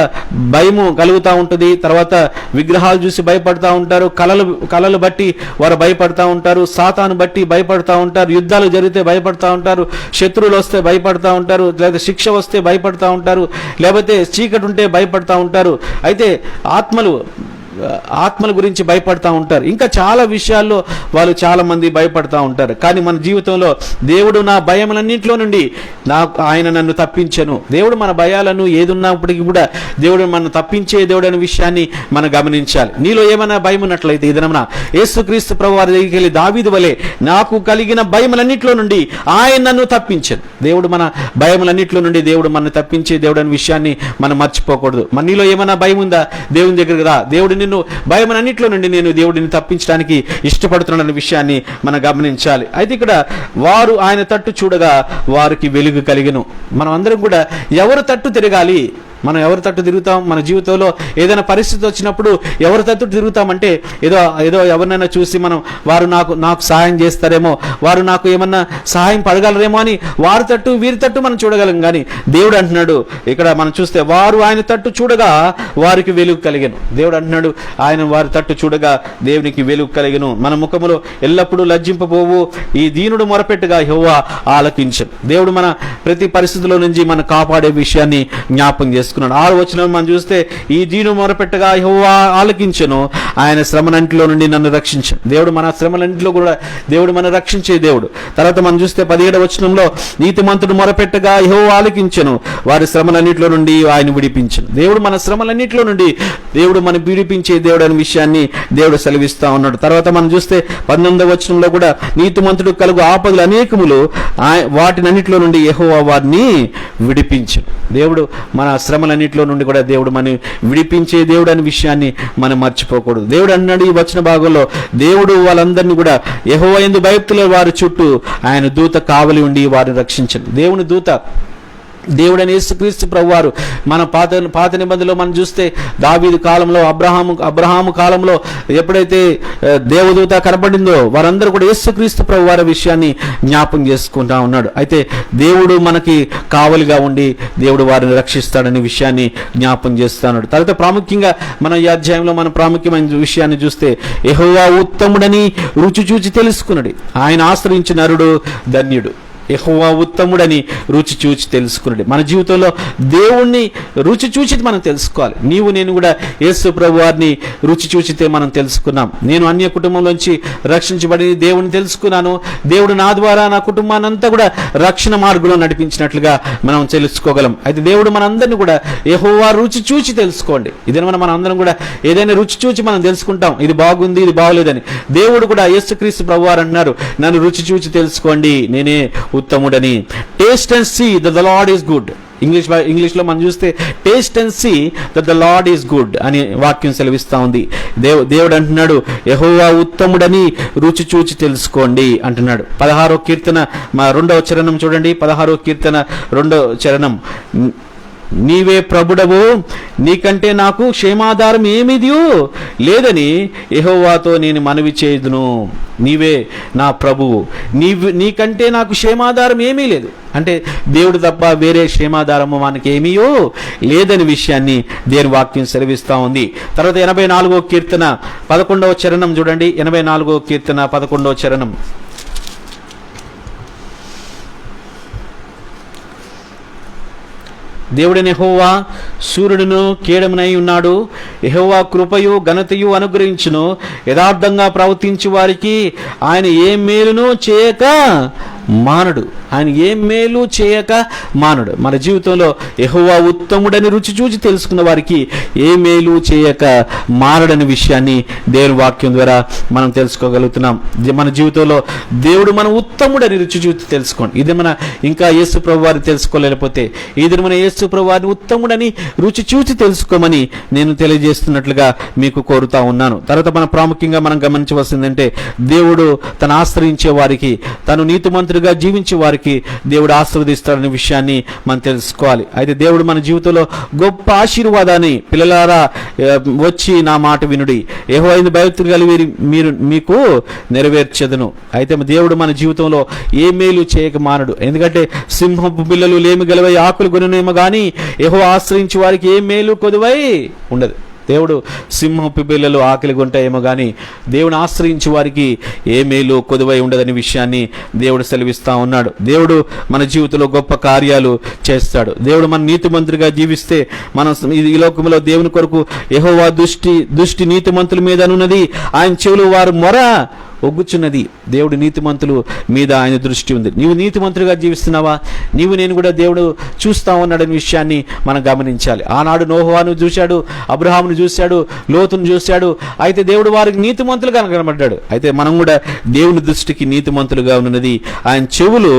భయము కలుగుతూ ఉంటుంది. తర్వాత విగ్రహాలు చూసి భయపడతా ఉంటారు, కళలు బట్టి వారు భయపడతా ఉంటారు, సాతాను బట్టి భయపడతా ఉంటారు, యుద్ధాలు జరిగితే భయపడతా ఉంటారు, శత్రువులు వస్తే భయపడతా ఉంటారు, లేదా శిక్ష వస్తే భయపడతా ఉంటారు, లేకపోతే చీకటి ఉంటే భయపడతా ఉంటారు. అయితే ఆత్మల గురించి భయపడతా ఉంటారు. ఇంకా చాలా విషయాల్లో వాళ్ళు చాలా మంది భయపడతా ఉంటారు. కానీ మన జీవితంలో దేవుడు నా భయములన్నింటిలో నుండి ఆయన నన్ను తప్పించెను. దేవుడు మన భయాలను ఏదున్నప్పటికీ కూడా దేవుడు మనను తప్పించే దేవుడు అనే విషయాన్ని మనం గమనించాలి. నీలో ఏమైనా భయం ఉన్నట్లయితే ఈ దినమున యేసుక్రీస్తు ప్రభువు వారి దగ్గరికి వెళ్ళి దావీదు వలె నాకు కలిగిన భయములన్నింటిలో నుండి ఆయన నన్ను తప్పించెను. దేవుడు మన భయములన్నింటిలో నుండి దేవుడు మనల్ని తప్పించే దేవుడు అనే విషయాన్ని మనం మర్చిపోకూడదు. మన నీలో ఏమైనా భయం ఉందా? దేవుని దగ్గరికి రా. దేవుడు నిన్ను భయమన్నింటిలో నుండి నేను దేవుడిని తప్పించడానికి ఇష్టపడుతున్నానన్న విషయాన్ని మనం గమనించాలి. అయితే ఇక్కడ వారు ఆయన తట్టు చూడగా వారికి వెలుగు కలిగెను. మనం అందరం కూడా ఎవరు తట్టు తిరగాలి? మనం ఎవరి తట్టు తిరుగుతాం? మన జీవితంలో ఏదైనా పరిస్థితి వచ్చినప్పుడు ఎవరి తట్టు తిరుగుతామంటే ఏదో ఎవరినైనా చూసి మనం వారు నాకు సహాయం చేస్తారేమో, వారు నాకు ఏమన్నా సహాయం పడగలరేమో అని వారి తట్టు వీరి తట్టు మనం చూడగలం. కానీ దేవుడు అంటున్నాడు ఇక్కడ మనం చూస్తే వారు ఆయన తట్టు చూడగా వారికి వెలుగు కలిగెను. దేవుడు అంటున్నాడు ఆయన వారి తట్టు చూడగా దేవునికి వెలుగు కలిగెను. మన ముఖములో ఎల్లప్పుడూ లజ్జింపబోవు ఈ దీనుడు మొరపెట్టుగా యెహోవా ఆలకించెను. దేవుడు మన ప్రతి పరిస్థితిలో నుంచి మనం కాపాడే విషయాన్ని జ్ఞాపకం చేసుకున్నాడు. 6వ వచనం మనం చూస్తే ఈ దీను మొరపెట్టగా యెహోవా ఆలకించెను, ఆయన శ్రమనంటిలో నుండి నన్ను రక్షించెను. దేవుడు మన శ్రమలంటిలో కూడా దేవుడు మనం రక్షించే దేవుడు. తర్వాత మనం చూస్తే 17వ వచనంలో నీతిమంతుడు మొరపెట్టగా యెహోవా ఆలకించెను, వారి శ్రమలన్నిటిలో నుండి ఆయన విడిపించెను. దేవుడు మన శ్రమలన్నిటిలో నుండి దేవుడు మనం విడిపించే దేవుడు అనే విషయాన్ని దేవుడు సెలవిస్తా ఉన్నాడు. తర్వాత మనం చూస్తే 19వ వచనంలో కూడా నీతిమంతుడు కలుగు ఆపదలు అనేకములు వాటినన్నిటిలో నుండి యెహోవా వారిని విడిపించెను. దేవుడు మన శ్రమలన్నింటిలో నుండి కూడా దేవుడు మనం విడిపించే దేవుడు అనే విషయాన్ని మనం మర్చిపోకూడదు. దేవుడు అన్నాడు ఈ వచన భాగంలో దేవుడు వాళ్ళందరినీ కూడా యెహోవా యందు భయభక్తుల వారి చుట్టూ ఆయన దూత కావలి ఉండి వారిని రక్షించను. దేవుని దూత దేవుడని యేసుక్రీస్తు ప్రభువారు మన పాత నిబంధనలో మనం చూస్తే దావీదు కాలంలో అబ్రహాము కాలంలో ఎప్పుడైతే దేవదూత కనబడిందో వారందరూ కూడా యేసుక్రీస్తు ప్రభువారి విషయాన్ని జ్ఞాపకం చేసుకుంటా ఉన్నాడు. అయితే దేవుడు మనకి కావలిగా ఉండి దేవుడు వారిని రక్షిస్తాడనే విషయాన్ని జ్ఞాపకం చేస్తున్నాడు. తర్వాత ప్రాముఖ్యంగా మనం ఈ అధ్యాయంలో మన ప్రాముఖ్యమైన విషయాన్ని చూస్తే యెహోవా ఉత్తముడని రుచి చూచి తెలుసుకున్నాడు. ఆయన ఆశ్రయించిన నరుడు ధన్యుడు. యెహోవా ఉత్తముడని రుచి చూచి తెలుసుకున్నాడు. మన జీవితంలో దేవుణ్ణి రుచి చూచి మనం తెలుసుకోవాలి. నీవు నేను కూడా యేసు ప్రభు వారిని రుచి చూచితే మనం తెలుసుకున్నాం. నేను అన్య కుటుంబంలోంచి రక్షించబడి దేవుని తెలుసుకున్నాను. దేవుడు నా ద్వారా నా కుటుంబాన్ని అంతా కూడా రక్షణ మార్గంలో నడిపించినట్లుగా మనం తెలుసుకోగలం. అయితే దేవుడు మనందరినీ కూడా యెహోవా రుచి చూచి తెలుసుకోండి. ఇదేనా మనం అందరం కూడా ఏదైనా రుచి చూచి మనం తెలుసుకుంటాం, ఇది బాగుంది ఇది బాగోలేదని. దేవుడు కూడా యేసుక్రీస్తు ప్రభువారు అంటున్నారు నన్ను రుచి చూచి తెలుసుకోండి నేనే ఉత్తముడని. Taste and see that the lord is good. ఇంగ్లీష్లో మనం చూస్తే taste and see that the lord is good అని వాక్యం సెలవిస్తూ ఉంది. దేవుడు అంటున్నాడు యెహోవా ఉత్తముడని రుచి చూచి తెలుసుకోండి అంటున్నాడు. 16వ కీర్తన 2వ చరణం చూడండి. 16వ కీర్తన 2వ చరణం నీవే ప్రభుడవు, నీకంటే నాకు క్షేమాధారం ఏమిదియో లేదని యెహోవాతో నేను మనవి చేయుదును. నీవే నా ప్రభువు, నీకంటే నాకు క్షేమాధారం ఏమీ లేదు అంటే దేవుడు తప్ప వేరే క్షేమాధారము మనకి ఏమీయో లేదని విషయాన్ని దేవుని వాక్యం సెలవిస్తూ ఉంది. తర్వాత 84వ కీర్తన 11వ చరణం చూడండి. 84వ కీర్తన 11వ చరణం దేవుడైన యెహోవా సూర్యుడును కేడమునై ఉన్నాడు. యెహోవా కృపయు ఘనతయు అనుగ్రహించును. యథార్థంగా ప్రవర్తించు వారికి ఆయన ఏ మేలును చేయక మానడు. ఆయన ఏ మేలు చేయక మానడు. మన జీవితంలో యెహోవా ఉత్తముడని రుచి చూచి తెలుసుకున్న వారికి ఏ మేలు చేయక మానడని విషయాన్ని దేవుని వాక్యం ద్వారా మనం తెలుసుకోగలుగుతున్నాం. మన జీవితంలో దేవుడు మన ఉత్తముడని రుచి చూచి తెలుసుకోండి. ఇది మన ఇంకా యేసు ప్రభు వారిని తెలుసుకోలేకపోతే ఇది మన యేసు ప్రభు వారిని ఉత్తముడని రుచి చూచి తెలుసుకోమని నేను తెలియజేస్తున్నట్లుగా మీకు కోరుతా ఉన్నాను. తర్వాత మన ప్రాముఖ్యంగా మనం గమనించవలసిందంటే దేవుడు తను ఆశ్రయించే వారికి, తను నీతిమంతుడిగా జీవించే వారికి దేవుడు ఆశీర్వదిస్తాడనే విషయాన్ని మనం తెలుసుకోవాలి. అయితే దేవుడు మన జీవితంలో గొప్ప ఆశీర్వాదాన్ని, పిల్లలారా వచ్చి నా మాట వినుడి, యెహోవాయందు భయభక్తులు కలిగి మీకు నెరవేర్చెదను. అయితే దేవుడు మన జీవితంలో ఏ మేలు చేయక మానడు. ఎందుకంటే సింహపు పిల్లలు లేమి గలవై ఆకులు కొనునేమో కానీ యెహోవా ఆశ్రయించే వారికి ఏ మేలు కొదువై ఉండదు. దేవుడు సింహపు పిల్లలు ఆకలి కొంటాయేమో కానీ దేవుని ఆశ్రయించే వారికి ఏ మేలు కొదువై ఉండదని విషయాన్ని దేవుడు సెలవిస్తూ ఉన్నాడు. దేవుడు మన జీవితంలో గొప్ప కార్యాలు చేస్తాడు. దేవుడు మన నీతిమంతుడిగా జీవిస్తే మనం ఈ లోకంలో దేవుని కొరకు యెహోవా దృష్టి నీతిమంతుల మీద ఉన్నది, ఆయన చెవులు వారు మొర ఒగ్గుచున్నది. దేవుడు నీతిమంతులు మీద ఆయన దృష్టి ఉంది. నీవు నీతిమంతుడిగా జీవిస్తున్నావా? నీవు నేను కూడా దేవుడు చూస్తా ఉన్నాడని విషయాన్ని మనం గమనించాలి. ఆనాడు నోహోవాను చూశాడు, అబ్రహామును చూశాడు, లోతును చూశాడు. అయితే దేవుడు వారికి నీతిమంతులుగా కనబడ్డాడు. అయితే మనం కూడా దేవుని దృష్టికి నీతిమంతులుగా ఉన్నది. ఆయన చెవులు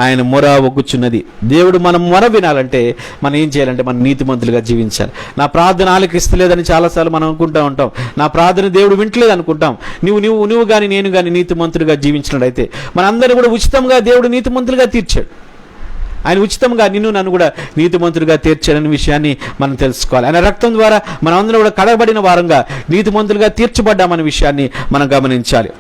ఆయన మొర ఒగ్గుచున్నది. దేవుడు మనం మొర వినాలంటే మనం ఏం చేయాలంటే మనం నీతిమంతులుగా జీవించాలి. నా ప్రార్థన ఆలకిస్తలేదని చాలాసార్లు మనం అనుకుంటూ ఉంటాం. నా ప్రార్థన దేవుడు వింటలేదు అనుకుంటాం. నువ్వు కానీ నేను కానీ నీతిమంతుడిగా జీవించినట్లయితే మనందరూ కూడా ఉచితంగా దేవుడు నీతిమంతులుగా తీర్చాడు. ఆయన ఉచితంగా నన్ను కూడా నీతిమంతుడిగా తీర్చాడనే విషయాన్ని మనం తెలుసుకోవాలి. ఆయన రక్తం ద్వారా మనం అందరూ కూడా కడగబడిన వారంగా నీతిమంతులుగా తీర్చబడ్డామనే విషయాన్ని మనం గమనించాలి.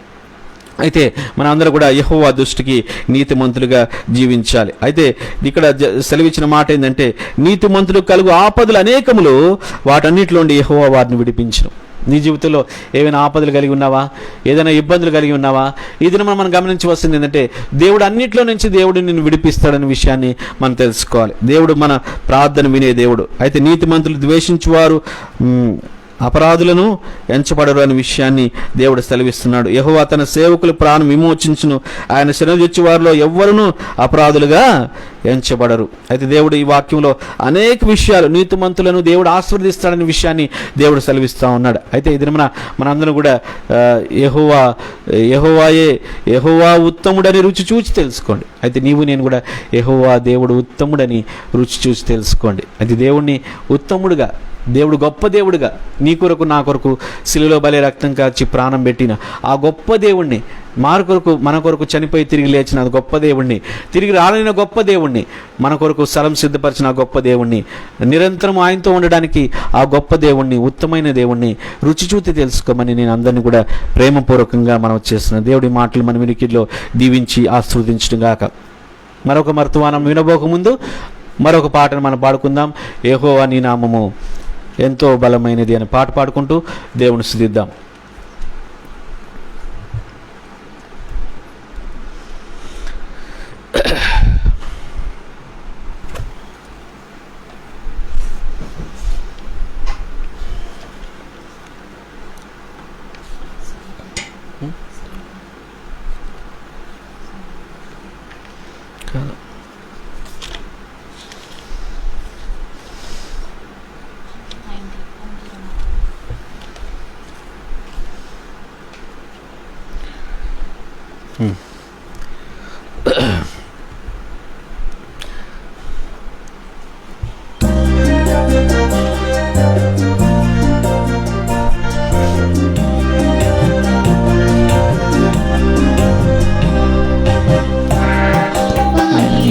అయితే మన అందరూ కూడా యెహోవా దృష్టికి నీతిమంతులుగా జీవించాలి. అయితే ఇక్కడ సెలవిచ్చిన మాట ఏంటంటే నీతిమంతులు కలుగు ఆపదలు అనేకములు, వాటన్నిటిలో నుండి యెహోవా వారిని విడిపించును. నీ జీవితంలో ఏమైనా ఆపదలు కలిగి ఉన్నావా? ఏదైనా ఇబ్బందులు కలిగి ఉన్నావా? ఇది మనం గమనించవలసింది ఏంటంటే దేవుడు అన్నిట్లో నుంచి దేవుడు నిన్ను విడిపిస్తాడనే విషయాన్ని మనం తెలుసుకోవాలి. దేవుడు మన ప్రార్థన వినే దేవుడు. అయితే నీతిమంతులు ద్వేషించువారు అపరాధులను ఎంచబడరు అనే విషయాన్ని దేవుడు సెలవిస్తున్నాడు. యెహోవా తన సేవకుల ప్రాణం విమోచించును, ఆయన శరణుజొచ్చు వారిలో ఎవ్వరునూ అపరాధులుగా ఎంచబడరు. అయితే దేవుడు ఈ వాక్యంలో అనేక విషయాలు నీతిమంతులను దేవుడు ఆశీర్వదిస్తాడనే విషయాన్ని దేవుడు సెలవిస్తూ ఉన్నాడు. అయితే ఇది మనందరం కూడా యెహోవా ఉత్తముడని రుచి చూచి తెలుసుకోండి. అయితే నీవు నేను కూడా యెహోవా దేవుడు ఉత్తముడని రుచి చూసి తెలుసుకోండి. అయితే దేవుణ్ణి ఉత్తముడుగా, దేవుడు గొప్ప దేవుడుగా నీ కొరకు నా కొరకు శిలువలో బలి రక్తం కార్చి ప్రాణం పెట్టిన ఆ గొప్ప దేవుణ్ణి, మన కొరకు చనిపోయి తిరిగి లేచిన గొప్ప దేవుణ్ణి, తిరిగి రాలేని గొప్ప దేవుణ్ణి, మన కొరకు స్థలం సిద్ధపరిచిన ఆ గొప్ప దేవుణ్ణి, నిరంతరం ఆయనతో ఉండడానికి ఆ గొప్ప దేవుణ్ణి, ఉత్తమైన దేవుణ్ణి రుచి చూసి తెలుసుకోమని నేను అందరినీ కూడా ప్రేమపూర్వకంగా మనం చేస్తున్న దేవుడి మాటలు మన వినికిడిలో దీవించి ఆశీర్వదించడం గాక. మరొక వర్తమానం వినబోకముందు మరొక పాటను మనం పాడుకుందాం. యెహోవా నీ నామము ఎంతో బలమైనది అని పాట పాడుకుంటూ దేవుని స్తుతిద్దాం.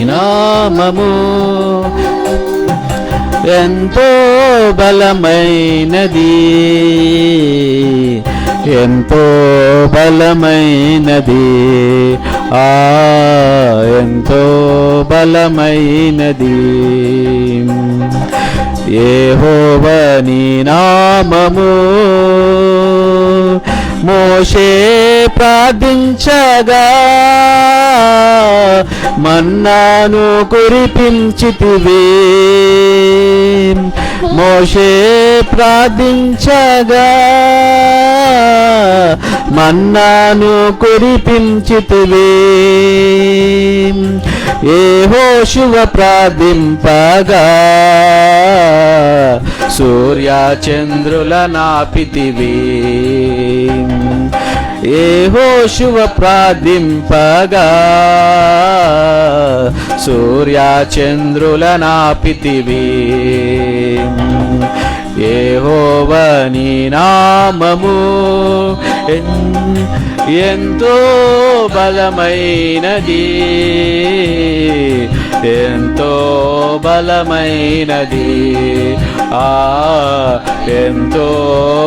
నామము ఎంతో బలమైనది, ఎంతో బలమైనది, ఎంతో బలమైనది. యెహోవా నీ నామము మోషే ప్రార్థించగా మన్నాను కురిపించితివే. మోషే ప్రార్థించగా మన్నాను కురిపించితివే. యెహోషువ ప్రార్థింపగా సూర్య చంద్రుల నాపితివి. యెహోషువ ప్రార్థింపగా సూర్య చంద్రుల నాపితివి. యెహోవా నీ నామము ఎంతో బలమైనది, ఎంతో బలమైనది, ఎంతో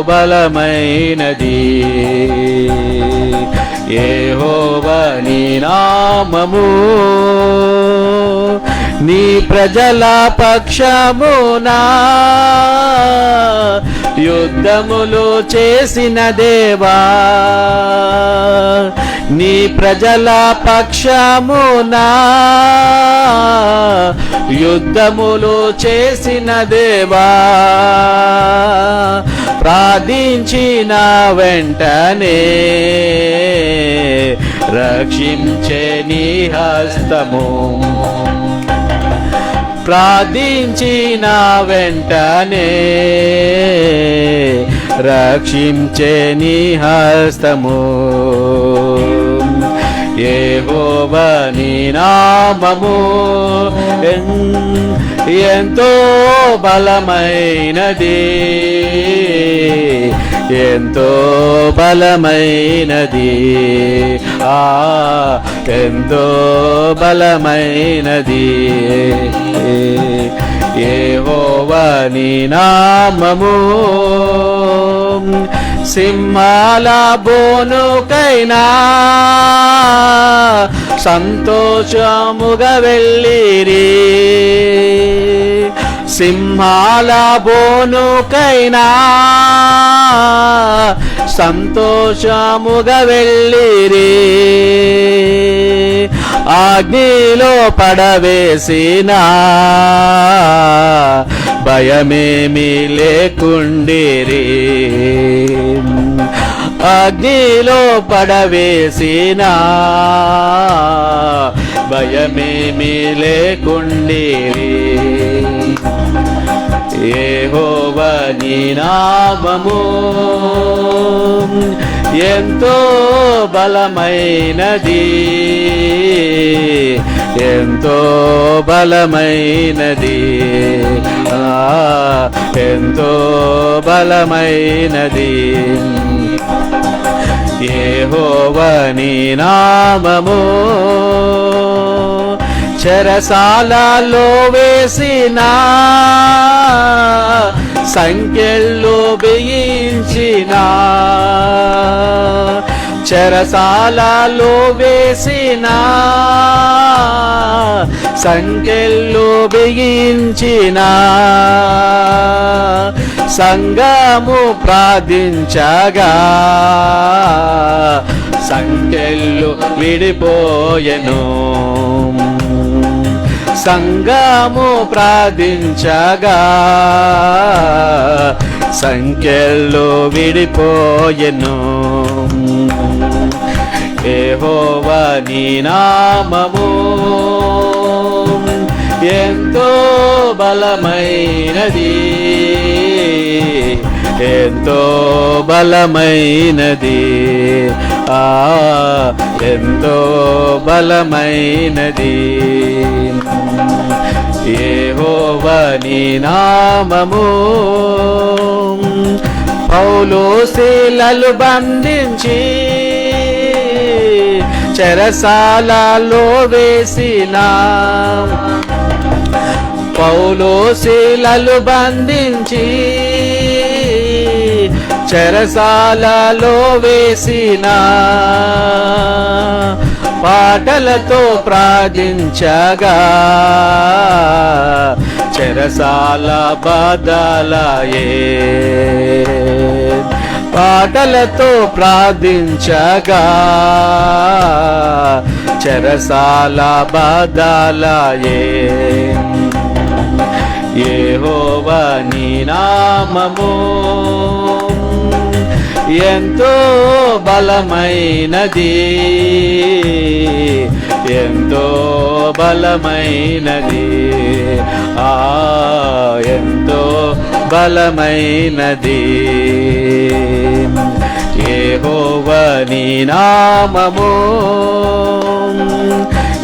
బలమైనది. యెహోవా నీ నామము నీ ప్రజల పక్షమునా యుద్ధములు చేసిన దేవా, నీ ప్రజల పక్షమునా యుద్ధములు చేసిన దేవా, ప్రార్థించిన వెంటనే రక్షించే నీ హస్తము, ప్రార్థించిన వెంటనే రక్షించే నీ హస్తము. యెహోవా నీ నామము ఎంతో బలమైనది, ఎంతో బలమైనది, ఎంతో బలమైనది. యెహోవా నీ నామము సింహాల బోనుకైనా సంతోషముగా వెళ్ళిరి, సింహాల బోనుకైనా సంతోషముగా వెళ్ళిరి, అగ్నిలో పడవేసిన భయమేమి లేకుండిరి, అగ్నిలో పడవేసిన భయమేమి లేకుండిరి. యెహోవా నీ నామము ఎంతో బలమైనది, ఎంతో బలమైనది, ఎంతో బలమైనది. యెహోవా నీ నామము చెరసాలలో వేసిన సంఖ్యలు బిగించిన, చెరసాలలో వేసిన సంఖ్యలు బిగించిన సంఘము ప్రార్థించగా సంఖ్యలు విడిపోయెను, సంఘము ప్రార్థించగా సంఖ్యలు విడిపోయెను. యెహోవా నీ నామము ఎంతో బలమైనది, ఎంతో బలమైనది, ఎంతో బలమైనది. యెహోవా నీ నామము పౌలు శీలలు బంధించి చెరసాలలో వేసిన, పౌలు శీలలు బంధించి చెరసాలలో వేసిన పాటలతో ప్రార్థించగా చెరసాల బదలాయే, పాటలతో ప్రార్థించగా చెరసాల బదలాయే. యెహోవా నీ నామము ఎంతో బలమైనది, ఎంతో బలమైనది, ఎంతో బలమైనది. యెహోవా నీ నామము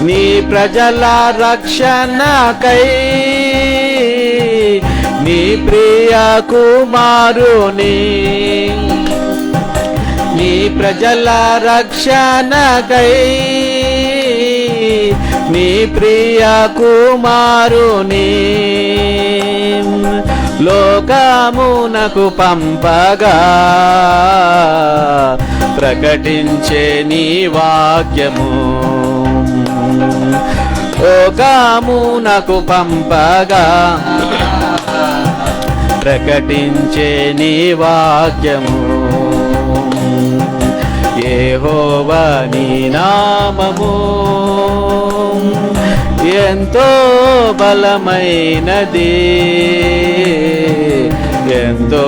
నీ ప్రజల రక్షణకై, నీ ప్రియ కుమారుని నీ ప్రజల రక్షణకై, నీ ప్రియ కుమారుని లోకమునకు పంపగా, ప్రకటించే నీ వాక్యము. లోకమునకు పంపగా, ప్రకటించే నీ వాక్యము. యెహోవా నీ నామము ఎంతో బలమైనది, ఎంతో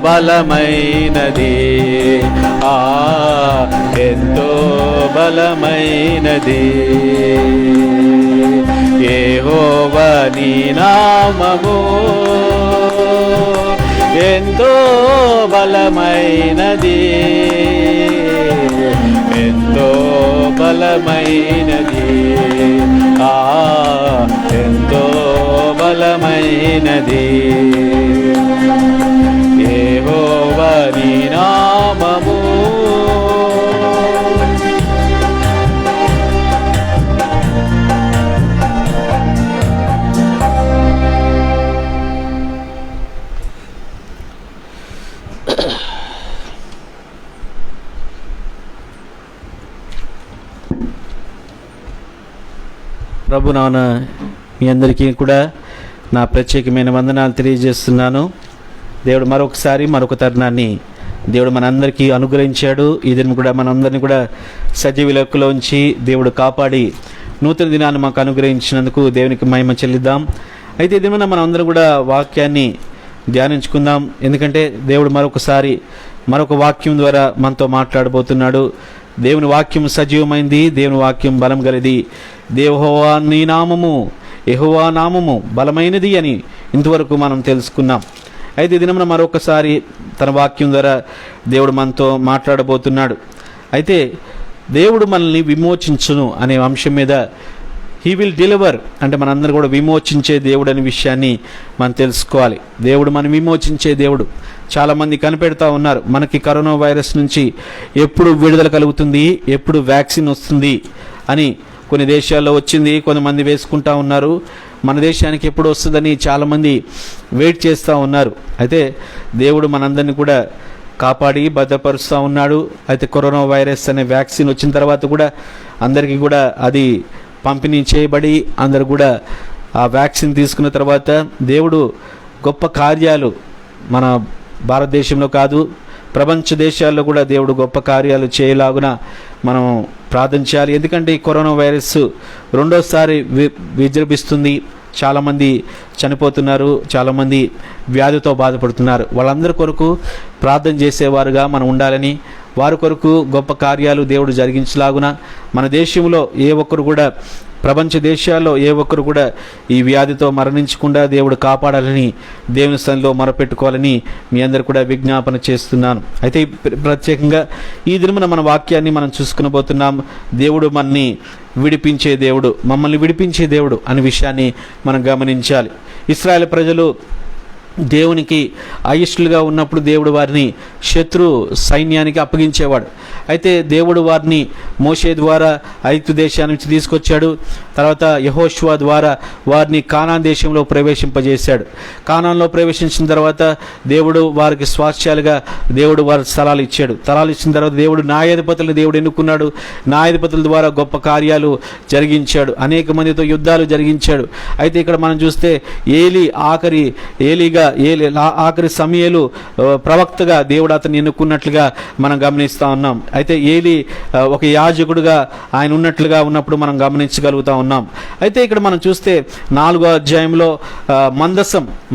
బలమైనది, ఎంతో బలమైనది. యెహోవా నీ నామము ఎంతో బలమైనది, ఎంతో బలమైనది, ఎంతో బలమైనది. యెహోవా నీ నామము ప్రభు నాన్న మీ అందరికీ కూడా నా ప్రత్యేకమైన వందనాలు తెలియజేస్తున్నాను. దేవుడు మరొక తరుణాన్ని దేవుడు మనందరికీ అనుగ్రహించాడు. ఈ దినం కూడా మనందరినీ కూడా సజీవ లెక్కలోంచి దేవుడు కాపాడి నూతన దినాన్ని మాకు అనుగ్రహించినందుకు దేవునికి మహిమ చెల్లిద్దాం. అయితే ఈ దినం మనం అందరం కూడా వాక్యాన్ని ధ్యానించుకుందాం. ఎందుకంటే దేవుడు మరొక వాక్యం ద్వారా మనతో మాట్లాడబోతున్నాడు. దేవుని వాక్యం సజీవమైంది, దేవుని వాక్యం బలం గలది. యెహోవా నీ నామము, యెహోవా నామము బలమైనది అని ఇంతవరకు మనం తెలుసుకున్నాం. అయితే ఈ దినమున మరొకసారి తన వాక్యం ద్వారా దేవుడు మనతో మాట్లాడబోతున్నాడు. అయితే దేవుడు మనల్ని విమోచించును అనే అంశం మీద హీ విల్ డెలివర్ అంటే మనందరూ కూడా విమోచించే దేవుడు అనే విషయాన్ని మనం తెలుసుకోవాలి. దేవుడు మనం విమోచించే దేవుడు. చాలామంది కనిపెడతా ఉన్నారు మనకి కరోనా వైరస్ నుంచి ఎప్పుడు విడుదల కలుగుతుంది, ఎప్పుడు వ్యాక్సిన్ వస్తుంది అని. కొన్ని దేశాల్లో వచ్చింది, కొంతమంది వేసుకుంటా ఉన్నారు. మన దేశానికి ఎప్పుడు వస్తుందని చాలామంది వెయిట్ చేస్తూ ఉన్నారు. అయితే దేవుడు మనందరినీ కూడా కాపాడి భద్రపరుస్తూ ఉన్నాడు. అయితే కరోనా వైరస్ అనే వ్యాక్సిన్ వచ్చిన తర్వాత కూడా అందరికీ కూడా అది పంపిణీ చేయబడి అందరు కూడా ఆ వ్యాక్సిన్ తీసుకున్న తర్వాత దేవుడు గొప్ప కార్యాలు మన భారతదేశంలో కాదు ప్రపంచ దేశాల్లో కూడా దేవుడు గొప్ప కార్యాలు చేయలాగున మనం ప్రార్థించాలి. ఎందుకంటే ఈ కరోనా వైరస్ రెండోసారి విజృంభిస్తుంది. చాలామంది చనిపోతున్నారు, చాలామంది వ్యాధితో బాధపడుతున్నారు. వాళ్ళందరి కొరకు ప్రార్థన చేసేవారుగా మనం ఉండాలని, వారి కొరకు గొప్ప కార్యాలు దేవుడు జరిగించలాగున మన దేశంలో ఏ ఒక్కరు కూడా ప్రపంచ దేశాల్లో ఏ ఒక్కరు కూడా ఈ వ్యాధితో మరణించకుండా దేవుడు కాపాడాలని దేవుని సన్నిధిలో మొరపెట్టుకోవాలని మీ అందరు కూడా విజ్ఞాపన చేస్తున్నాను. అయితే ప్రత్యేకంగా ఈ దినమున మన వాక్యాన్ని మనం చూసుకునబోతున్నాం. దేవుడు మనల్ని విడిపించే దేవుడు, మమ్మల్ని విడిపించే దేవుడు అనే విషయాన్ని మనం గమనించాలి. ఇశ్రాయేలు ప్రజలు దేవునికి అయిష్టులుగా ఉన్నప్పుడు దేవుడు వారిని శత్రు సైన్యానికి అప్పగించేవాడు. అయితే దేవుడు వారిని మోషే ద్వారా ఐగుప్తు దేశాన్ని నుంచి తీసుకొచ్చాడు. తర్వాత యెహోషువ ద్వారా వారిని కానాన్ దేశంలో ప్రవేశింపజేశాడు. కానాన్లో ప్రవేశించిన తర్వాత దేవుడు వారికి స్వాస్థ్యాలుగా దేవుడు వారి స్థలాలు ఇచ్చాడు. స్థలాలు ఇచ్చిన తర్వాత దేవుడు న్యాయాధిపతులను దేవుడు ఎన్నుకున్నాడు. న్యాయాధిపతుల ద్వారా గొప్ప కార్యాలు జరిగించాడు, అనేక మందితో యుద్ధాలు జరిగించాడు. అయితే ఇక్కడ మనం చూస్తే ఆఖరి సమయలు ప్రవక్తగా దేవుడు అతన్ని ఎన్నుకున్నట్లుగా మనం గమనిస్తూ ఉన్నాం. అయితే ఏలి ఒక యాజకుడుగా ఆయన ఉన్నప్పుడు మనం గమనించగలుగుతా ఉన్నాం. అయితే ఇక్కడ మనం చూస్తే 4వ అధ్యాయంలో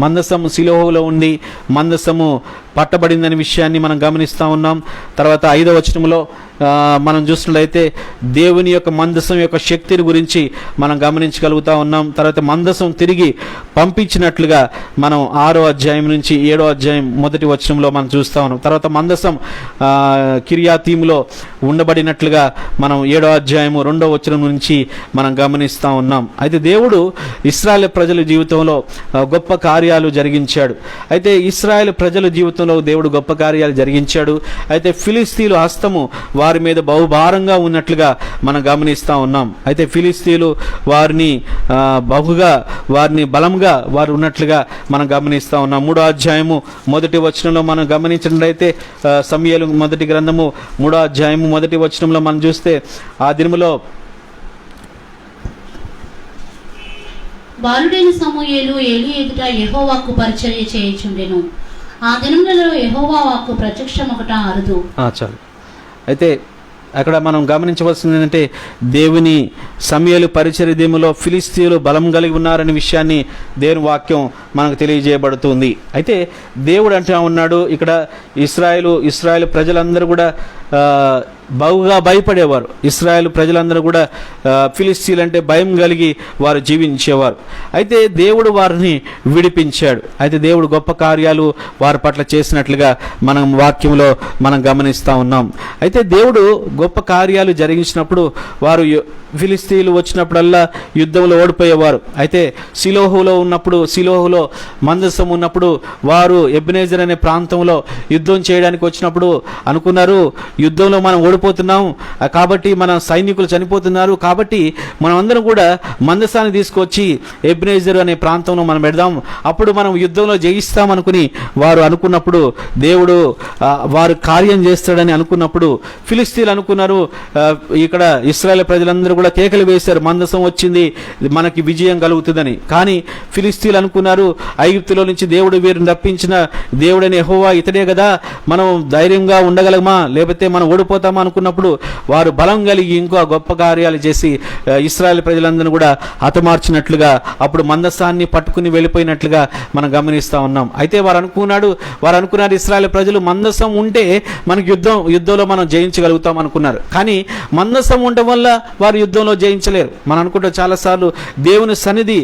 మందసం శిలోహులో ఉండి మందసము పట్టబడిందనే విషయాన్ని మనం గమనిస్తూ ఉన్నాం. తర్వాత 5వ వచనంలో మనం చూసినట్లయితే దేవుని యొక్క మందసం యొక్క శక్తిని గురించి మనం గమనించగలుగుతా ఉన్నాం. తర్వాత మందసం తిరిగి పంపించినట్లుగా మనం 6వ అధ్యాయం నుంచి 7వ అధ్యాయం 1వ వచనంలో మనం చూస్తూ ఉన్నాం. తర్వాత మందసం కిర్యాతీములో ఉండబడినట్లుగా మనం 7వ అధ్యాయము 2వ వచనం నుంచి మనం గమనిస్తూ ఉన్నాం. అయితే దేవుడు ఇశ్రాయేలు ప్రజల జీవితంలో గొప్ప కార్యాలు జరిగించాడు. అయితే ఇశ్రాయేలు ప్రజల జీవితంలో దేవుడు గొప్ప కార్యాలు జరిగించాడు. అయితే ఫిలిస్తీన్ల హస్తము వారి మీద బహుభారంగా ఉన్నట్లుగా మనం గమనిస్తూ ఉన్నాం. అయితే ఫిలిస్తీన్లు వారిని వారిని బలంగా వారు ఉన్నట్లుగా మనం గమనిస్తూ ఉన్నాం. 3వ అధ్యాయము 1వ వచనంలో మనం గమనించినట్లయితే సమూయేలు మొదటి గ్రంథము 3వ అధ్యాయము 1వ వచనంలో మనం చూస్తే ఆ దినములో బాలుడైన సమూయేలు ఏలీ ఎదుట యెహోవాకు పరిచర్య చేయుచుండెను. ఆ దినములలో యెహోవా వాక్కు ప్రత్యక్షమొకట అరుదు. చాలు. అయితే అక్కడ మనం గమనించవలసింది ఏంటంటే దేవుని సమూయేలు పరిచర్యలో ఫిలిస్తీన్లు బలం కలిగి ఉన్నారనే విషయాన్ని దేవుని వాక్యం మనకు తెలియజేయబడుతుంది. అయితే దేవుడు అంటూ ఉన్నాడు ఇక్కడ ఇశ్రాయేలు ప్రజలందరూ కూడా బహుగా భయపడేవారు. ఇశ్రాయేలు ప్రజలందరూ కూడా ఫిలిస్తీన్లు అంటే భయం కలిగి వారు జీవించేవారు. అయితే దేవుడు వారిని విడిపించాడు. అయితే దేవుడు గొప్ప కార్యాలు వారి పట్ల చేసినట్లుగా మనం వాక్యంలో మనం గమనిస్తూ ఉన్నాం. అయితే దేవుడు గొప్ప కార్యాలు జరిగించినప్పుడు వారు ఫిలిస్తీన్లు వచ్చినప్పుడల్లా యుద్ధంలో ఓడిపోయేవారు. అయితే సిలోహులో మందసం ఉన్నప్పుడు వారు ఎబెనెజర్ అనే ప్రాంతంలో యుద్ధం చేయడానికి వచ్చినప్పుడు అనుకున్నారు, యుద్ధంలో మనం ఓడిపోతున్నాం కాబట్టి మన సైనికులు చనిపోతున్నారు కాబట్టి మనం అందరం కూడా మందసాన్ని తీసుకొచ్చి ఎబెనెజర్ అనే ప్రాంతంలో మనం పెడదాం, అప్పుడు మనం యుద్ధంలో జయిస్తాం అనుకుని వారు అనుకున్నప్పుడు దేవుడు వారు కార్యం చేస్తాడని అనుకున్నప్పుడు ఫిలిస్తీన్లు అనుకున్నారు. ఇక్కడ ఇశ్రాయేలు ప్రజలందరూ కూడా కేకలు వేశారు, మందసం వచ్చింది మనకి విజయం కలుగుతుందని. కానీ ఫిలిస్తీన్లు అనుకున్నారు, ఐగుప్తులో నుంచి దేవుడు వీరిని రప్పించిన దేవుడని యెహోవా ఇతడే కదా, మనం ధైర్యంగా ఉండగలమా లేకపోతే మనం ఓడిపోతామా అనుకున్నప్పుడు వారు బలం కలిగి ఇంకో గొప్ప కార్యాలు చేసి ఇశ్రాయేలు ప్రజలందరినీ కూడా హతమార్చినట్లుగా అప్పుడు మందసాన్ని పట్టుకుని వెళ్ళిపోయినట్లుగా మనం గమనిస్తూ ఉన్నాం. అయితే వారు అనుకున్నారు ఇశ్రాయేలు ప్రజలు మందసం ఉంటే మనకి యుద్ధంలో మనం జయించగలుగుతాం అనుకున్నారు. కానీ మందసం ఉండటం వల్ల వారు యుద్ధంలో జయించలేరు. మనం అనుకుంటాం చాలాసార్లు దేవుని సన్నిధి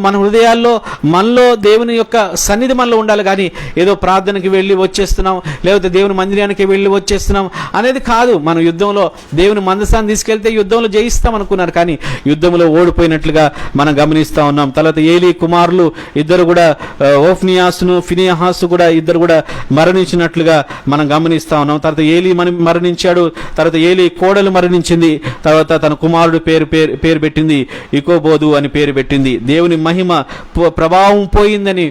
మన హృదయాల్లో మనలో దేవుని యొక్క సన్నిధి మనలో ఉండాలి. కానీ ఏదో ప్రార్థనకి వెళ్ళి వచ్చేస్తున్నాం లేకపోతే దేవుని మందిరానికి వెళ్ళి వచ్చేస్తున్నాం అనేది కాదు. మనం యుద్ధంలో దేవుని మందసాన్ని తీసుకెళ్తే యుద్ధంలో జయిస్తాం అనుకున్నారు, కానీ యుద్ధంలో ఓడిపోయినట్లుగా మనం గమనిస్తూ ఉన్నాం. తర్వాత ఏలీ కుమారులు ఇద్దరు కూడా ఓఫ్నియాసును ఫినిహాసు కూడా ఇద్దరు కూడా మరణించినట్లుగా మనం గమనిస్తూ ఉన్నాం. తర్వాత ఏలీ మరణించాడు. తర్వాత ఏలీ కోడలు మరణించింది. తర్వాత తన కుమారుడు పేరు పెట్టింది ఇకోబోదు అని పేరు పెట్టింది. దేవుని మహిమ ప్రభావం పోయిందని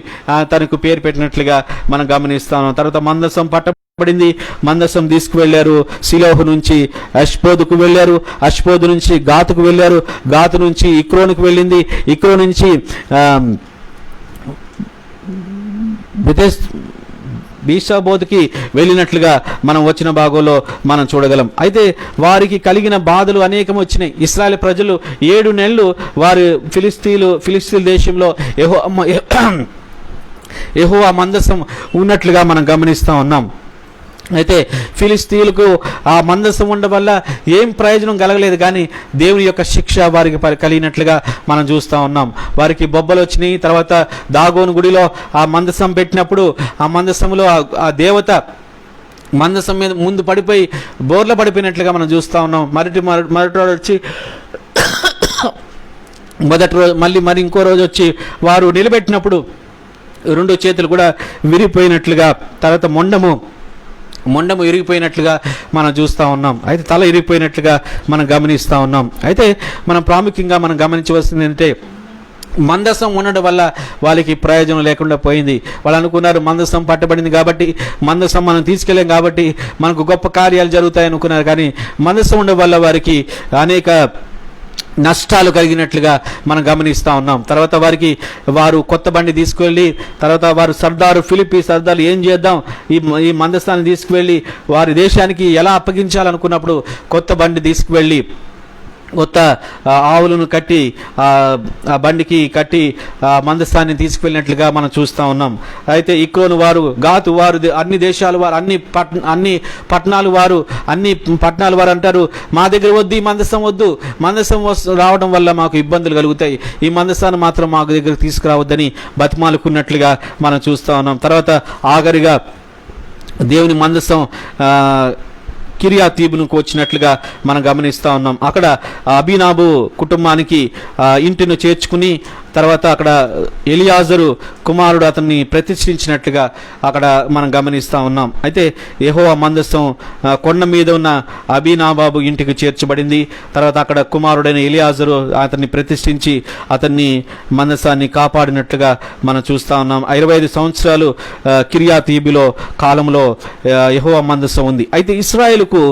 తనకు పేరు పెట్టినట్లుగా మనం గమనిస్తా ఉన్నాం. తర్వాత మందసం పట్టబడింది. మందసం తీసుకువెళ్లారు. సిలోహు నుంచి అష్పోదుకు వెళ్ళారు. అష్పోదు నుంచి గాతుకు వెళ్ళారు. గాతు నుంచి ఇక్రోనుకు వెళ్ళింది. ఇక్రో నుంచి బీసాబోతుకి వెళ్ళినట్లుగా మనం వచ్చిన భాగంలో మనం చూడగలం. అయితే వారికి కలిగిన బాధలు అనేకం వచ్చినాయి. ఇశ్రాయేలు ప్రజలు 7 నెలలు వారు ఫిలిస్తీన్ దేశంలో యెహోవా మందసం ఉన్నట్లుగా మనం గమనిస్తూ ఉన్నాం. అయితే ఫిలిస్తీన్లకు ఆ మందసం ఉండడం వల్ల ఏం ప్రయోజనం కలగలేదు, కానీ దేవుని యొక్క శిక్ష వారికి కలిగినట్లుగా మనం చూస్తూ ఉన్నాం. వారికి బొబ్బలు వచ్చినాయి. తర్వాత దాగోను గుడిలో ఆ మందసం పెట్టినప్పుడు ఆ మందసంలో ఆ దేవత మందసం మీద ముందు పడిపోయి బోర్ల పడిపోయినట్లుగా మనం చూస్తూ ఉన్నాం. మొదటి రోజు వచ్చి మొదటి రోజు మరి ఇంకో రోజు వచ్చి వారు నిలబెట్టినప్పుడు 2 చేతులు కూడా విరిగిపోయినట్లుగా, తర్వాత మొండము ఇరిగిపోయినట్లుగా మనం చూస్తూ ఉన్నాం. అయితే తల ఇరిగిపోయినట్లుగా మనం గమనిస్తూ ఉన్నాం. అయితే మనం ప్రాముఖ్యంగా మనం గమనించవలసింది ఏంటంటే మందసం ఉండడం వల్ల వాళ్ళకి ప్రయోజనం లేకుండా పోయింది. వాళ్ళు అనుకున్నారు మందసం పట్టబడింది కాబట్టి, మందసం మనం తీసుకెళ్ళాం కాబట్టి మనకు గొప్ప కార్యాలు జరుగుతాయి అనుకున్నారు. కానీ మందసం ఉండడం వల్ల వారికి అనేక నష్టాలు కలిగినట్లుగా మనం గమనిస్తూ ఉన్నాం. తర్వాత వారు కొత్త బండి తీసుకువెళ్ళి తర్వాత వారు ఫిలిప్పీ సర్దారు ఏం చేద్దాం, ఈ మందస్థాన్ని తీసుకువెళ్ళి వారి దేశానికి ఎలా అప్పగించాలనుకున్నప్పుడు కొత్త బండి తీసుకువెళ్ళి కొత్త ఆవులను కట్టి ఆ బండికి కట్టి మందస్థాన్ని తీసుకువెళ్ళినట్లుగా మనం చూస్తూ ఉన్నాం. అయితే ఇక్రోను వారు, గాతు వారు, అన్ని దేశాల వారు, అన్ని పట్టణాల వారు అంటారు, మా దగ్గర వద్దు, ఈ మందస్థం వద్దు, మందస్థం రావడం వల్ల మాకు ఇబ్బందులు కలుగుతాయి, ఈ మందస్థాన్ని మాత్రం మాకు దగ్గర తీసుకురావద్దని బతిమాలుకున్నట్లుగా మనం చూస్తూ ఉన్నాం. తర్వాత ఆఖరిగా దేవుని మందస్థం కిర్యాతీబునుకు వచ్చినట్లుగా మనం గమనిస్తూ ఉన్నాం. అక్కడ అబీనాబు కుటుంబానికి ఇంటిని చేర్చుకుని తర్వాత అక్కడ ఎలియాజరు కుమారుడు అతన్ని ప్రతిష్ఠించినట్లుగా అక్కడ మనం గమనిస్తూ ఉన్నాం. అయితే యెహోవా మందసం కొండ మీద ఉన్న అబీనాబాబు ఇంటికి చేర్చబడింది. తర్వాత అక్కడ కుమారుడైన ఎలియాజరు అతన్ని ప్రతిష్ఠించి అతన్ని మందసాన్ని కాపాడినట్లుగా మనం చూస్తూ ఉన్నాం. 25 సంవత్సరాలు కిర్యాతీబులో కాలంలో యెహోవా మందసం ఉంది. అయితే ఇశ్రాయేలుకు